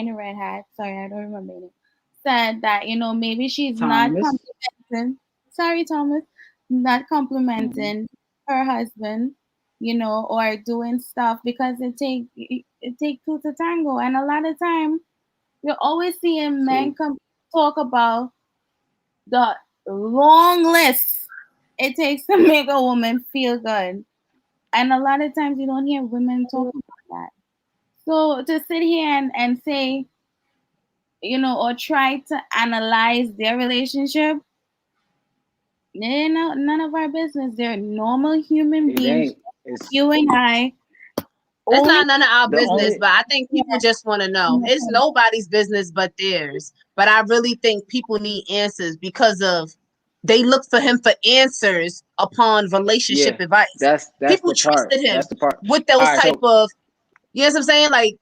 a red hat, sorry, I don't remember it, said that maybe she's not complimenting. Sorry, Thomas, not complimenting her husband. Or doing stuff because it take two to tango. And a lot of time, you're always seeing men talk about the long list it takes to make a woman feel good. And a lot of times you don't hear women talk about that. So to sit here and say, or try to analyze their relationship, they're none of our business. They're normal human beings. You and I, It's not none of our business, only- but I think people just want to know. It's nobody's business but theirs. But I really think people need answers because of they look for him for answers upon relationship advice. That's people the part. trusted him That's the part. with those All right, type of, you know what I'm saying? Like,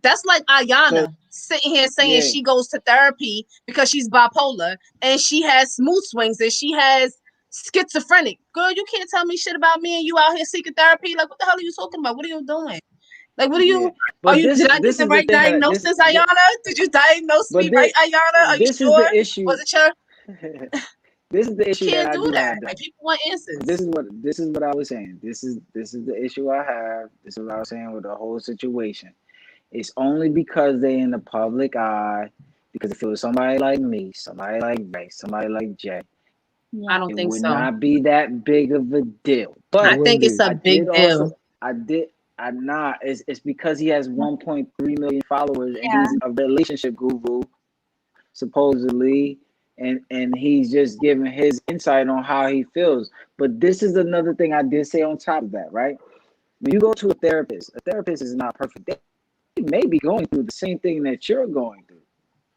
that's like Ayana sitting here saying she goes to therapy because she's bipolar and she has mood swings and she has schizophrenic. Girl, you can't tell me shit about me and you out here seeking therapy. Like, what the hell are you talking about? What are you doing? Like, what are you? Did I get the right diagnosis, Ayana? Did you diagnose me right, Ayana? Are you this sure? is the issue. Was it your? This is the issue You that can't I do do that. have. Like, people want answers. This is what I was saying. This is the issue I have. This is what I was saying with the whole situation. It's only because they in the public eye. Because if it was somebody like me, somebody like Ray, somebody like Jay, I don't think so. It would not be that big of a deal. But I think it's a big deal. It's because he has 1.3 million followers and he's a relationship guru, supposedly, and he's just giving his insight on how he feels. But this is another thing I did say on top of that, right? When you go to a therapist is not perfect. They may be going through the same thing that you're going through.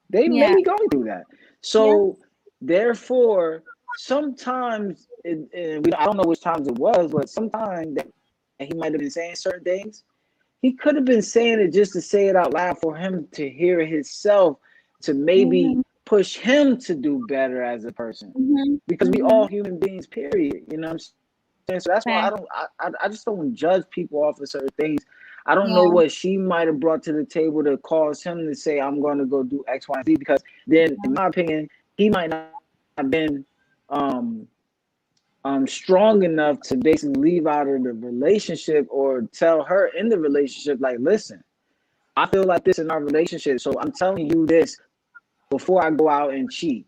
They may be going through that. So therefore, sometimes, I don't know which times it was, but sometimes that he might have been saying certain things. He could have been saying it just to say it out loud for him to hear it himself, to maybe push him to do better as a person. Because we all human beings, period. You know what I'm saying? So that's why I just don't judge people off of certain things. I don't know what she might have brought to the table to cause him to say, I'm going to go do X, Y, and Z, because then, in my opinion, he might not have been strong enough to basically leave out of the relationship or tell her in the relationship, like, listen, I feel like this in our relationship, so I'm telling you this before I go out and cheat.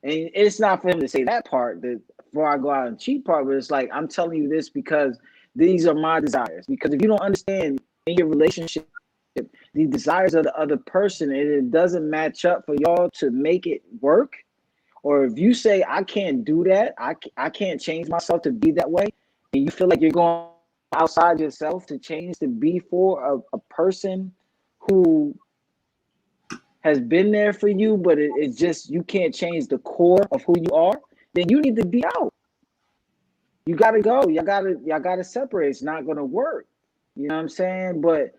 And it's not for him to say that part, that before I go out and cheat part, but it's like, I'm telling you this because these are my desires. Because if you don't understand in your relationship the desires of the other person and it doesn't match up for y'all to make it work, or if you say, I can't do that, I can't change myself to be that way, and you feel like you're going outside yourself to change to be for a person who has been there for you, but it's just you can't change the core of who you are, then you need to be out. You gotta go. Y'all gotta separate. It's not gonna work. You know what I'm saying? But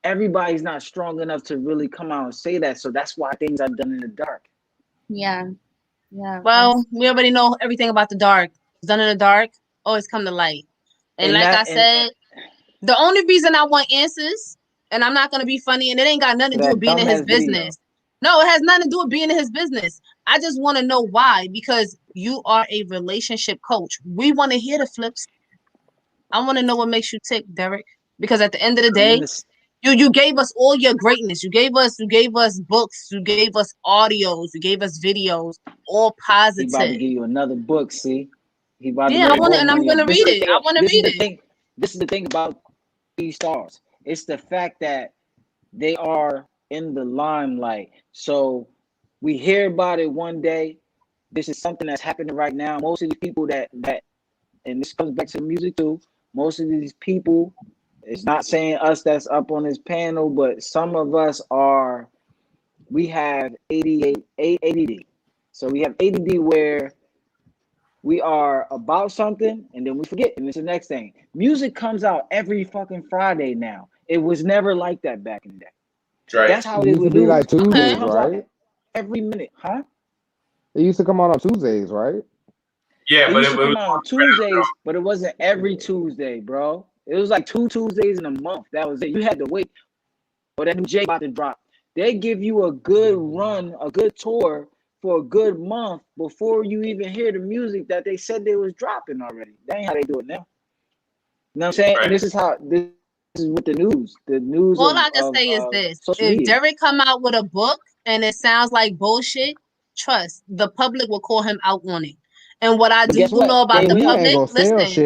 everybody's not strong enough to really come out and say that. So that's why things are done in the dark. Yeah. Well, we already know everything about the dark. It's done in the dark, always come to light. And like I said, the only reason I want answers, and I'm not gonna be funny, and it ain't got nothing to do with being in his business. No, it has nothing to do with being in his business. I just want to know why, because you are a relationship coach. We want to hear the flips. I want to know what makes you tick, Derek. Because at the end of the day, you gave us all your greatness. You gave us books. You gave us audios. You gave us videos. All positive. He about to give you another book. See, I want it, and I'm gonna read it. I want to read it. This is the thing about these stars. It's the fact that they are in the limelight. So we hear about it one day. This is something that's happening right now. Most of these people that and this comes back to the music too. Most of these people, it's not saying us that's up on this panel, but some of us we have ADD. So we have ADD where we are about something and then we forget, and it's the next thing. Music comes out every fucking Friday now. It was never like that back in the day. Right. That's how it used to be, like Tuesdays, right? Every minute, huh? It used to come out on Tuesdays, right? Yeah, but it was on Tuesdays, but it wasn't every Tuesday, bro. It was like 2 Tuesdays in a month. That was it. You had to wait for that new J about to drop. They give you a good run, a good tour for a good month before you even hear the music that they said they was dropping already. That ain't how they do it now. You know what I'm saying? Right. And this is with the news. The news. All I can say is this: if Derek come out with a book and it sounds like bullshit, trust the public will call him out on it. And what I do know about the public, listen.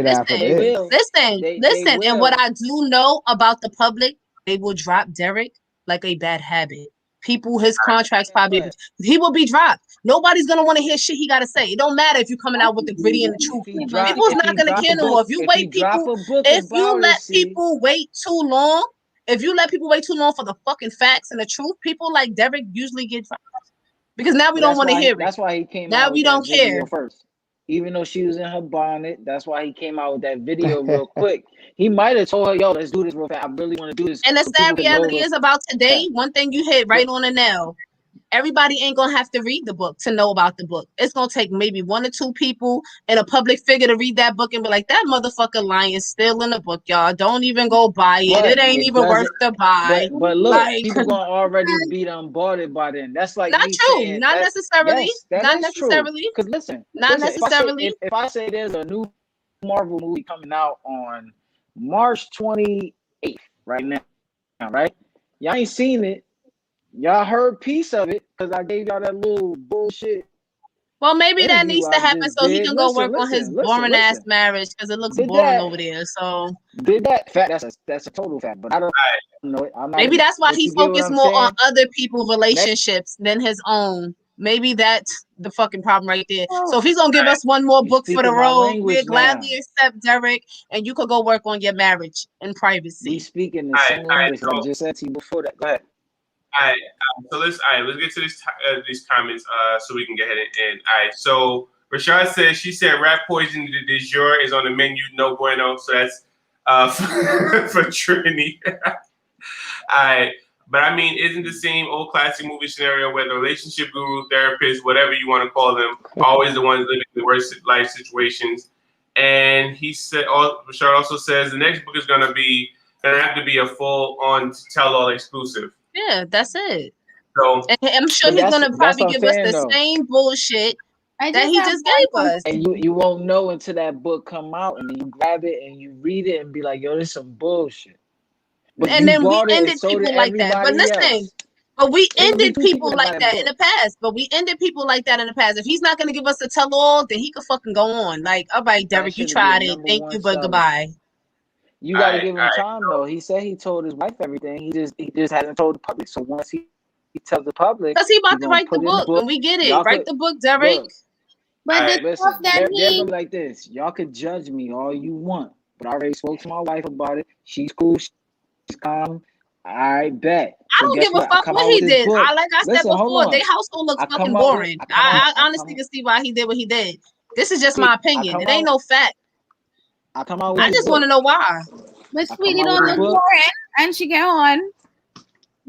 And what I do know about the public, they will drop Derek like a bad habit. People, his contracts probably he will be dropped. Nobody's gonna want to hear shit he gotta say. It don't matter if you coming out with the gritty and the truth. People's not gonna care no more. If you wait people, if you let people wait too long, if you let people wait too long for the fucking facts and the truth, people like Derek usually get dropped because now we don't want to hear it. That's why he came now out we with don't that video care first. Even though she was in her bonnet, that's why he came out with that video real quick. He might have told her, "Yo, let's do this real fast. I really want to do this." And the sad reality is about today. One thing you hit right on the nail. Everybody ain't gonna have to read the book to know about the book. It's gonna take maybe 1 or 2 people and a public figure to read that book and be like, that motherfucker lying still in the book, y'all. Don't even go buy it. It ain't even worth the buy. But look, like, people gonna already be unboarded by then. That's like not me true. saying Not necessarily. Yes, not necessarily. Because listen, not necessarily. If I say there's a new Marvel movie coming out on March 28th, right now, right? Y'all ain't seen it. Y'all heard piece of it because I gave y'all that little bullshit. Well, maybe that needs to happen so he can go work on his boring ass marriage because it looks boring over there. So did that fact? That's a total fact. But I don't know it. Maybe that's why he focused more on other people's relationships than his own. Maybe that's the fucking problem right there. So if he's gonna give us one more book for the road, we'll gladly accept Derek, and you could go work on your marriage in privacy. We speaking the same language. I just said to you before that. Go ahead. All right, so let's get to these comments so we can get ahead and end. All right, so Rashad says she said rat poison de jour is on the menu, no bueno. So that's for Trini. All right, but I mean, isn't the same old classic movie scenario where the relationship guru, therapist, whatever you want to call them, always the ones living the worst life situations? And he said, Rashad also says the next book is gonna have to be a full-on tell-all exclusive. Yeah, that's it. So and I'm sure he's gonna probably give us the same bullshit that he just gave us. And you won't know until that book come out, and then you grab it and you read it and be like, "Yo, this is some bullshit." But and then we ended people like that. But listen, but we ended people like that in the past. If he's not gonna give us a tell-all, then he could fucking go on. Like, all right, Derek, you tried it. Thank you, but goodbye. You gotta give him time though. He said he told his wife everything. He just hasn't told the public. So once he tells the public, because he about to write the book, and we get it. Write the book, Derek. But listen, they're gonna be like this. Y'all could judge me all you want, but I already spoke to my wife about it. She's cool. She's calm. I bet. I don't give a fuck what he did. Like I said before, their household looks fucking boring. I honestly can see why he did what he did. This is just my opinion. It ain't no fact. I just want to know why. But sweetie don't look boring, and she get on.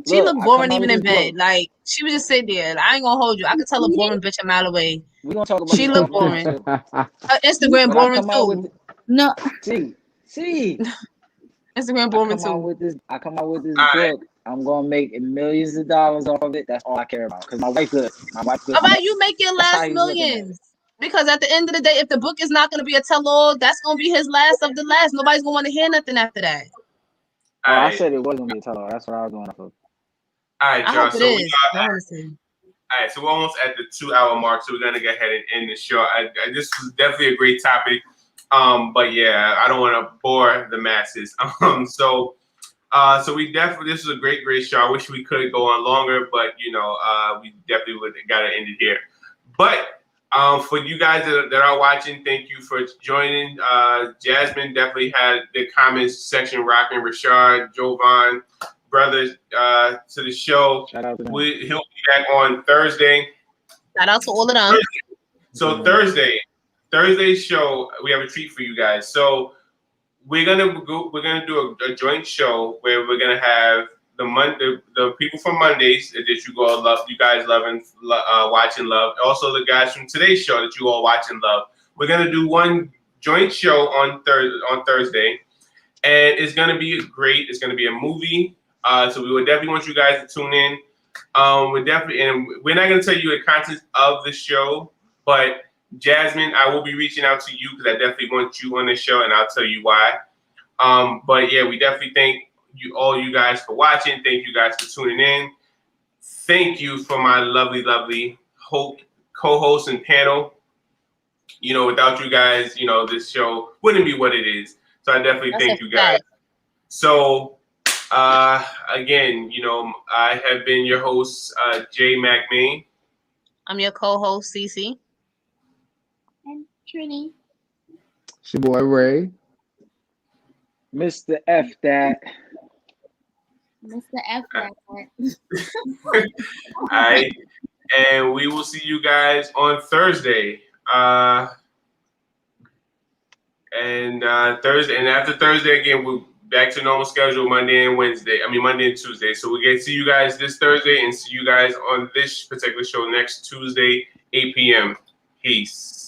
She looked boring even in bed. Like she was just sitting there. I ain't gonna hold you. I could tell a boring bitch a mile away. We gonna talk about she looked boring. Her Instagram boring too. No. See. Instagram boring too. I come out with this book. I'm gonna make millions of dollars off of it. That's all I care about. Because my wife good. How about you make your last millions? Because at the end of the day, if the book is not going to be a tell-all, that's going to be his last of the last. Nobody's going to want to hear nothing after that. I said it wasn't going to be a tell-all. That's what I was going for. All right, y'all. So we're almost at the 2-hour mark, so we're going to go ahead and end the show. This was definitely a great topic. But yeah, I don't want to bore the masses. So we definitely, this was a great show. I wish we could go on longer, but we definitely would got to end it here. But for you guys that are watching, thank you for joining. Jasmine definitely had the comments section rocking. Rashad, Jovan, brothers to the show. Shout out to them. He'll be back on Thursday. Shout out to all of them. So Thursday's show, we have a treat for you guys. So we're gonna do a joint show where we're gonna have the people from Mondays that you guys love and watch and love. Also the guys from today's show that you all watch and love. We're gonna do one joint show on Thursday, and it's gonna be great. It's gonna be a movie. So we would definitely want you guys to tune in. We're not gonna tell you the content of the show, but Jasmine, I will be reaching out to you because I definitely want you on the show, and I'll tell you why. But yeah, we definitely thank you guys for watching. Thank you guys for tuning in. Thank you for my lovely co-host and panel. Without you guys, this show wouldn't be what it is. So I definitely thank you guys. So Again, I have been your host, Jay McMain. I'm your co-host, Cece. And Trini. It's your boy Ray. Mr. F that. Mr. F that. All right. And we will see you guys on Thursday. And after Thursday again, we're back to normal schedule Monday and Tuesday. So we get to see you guys this Thursday and see you guys on this particular show next Tuesday, 8 p.m. Peace.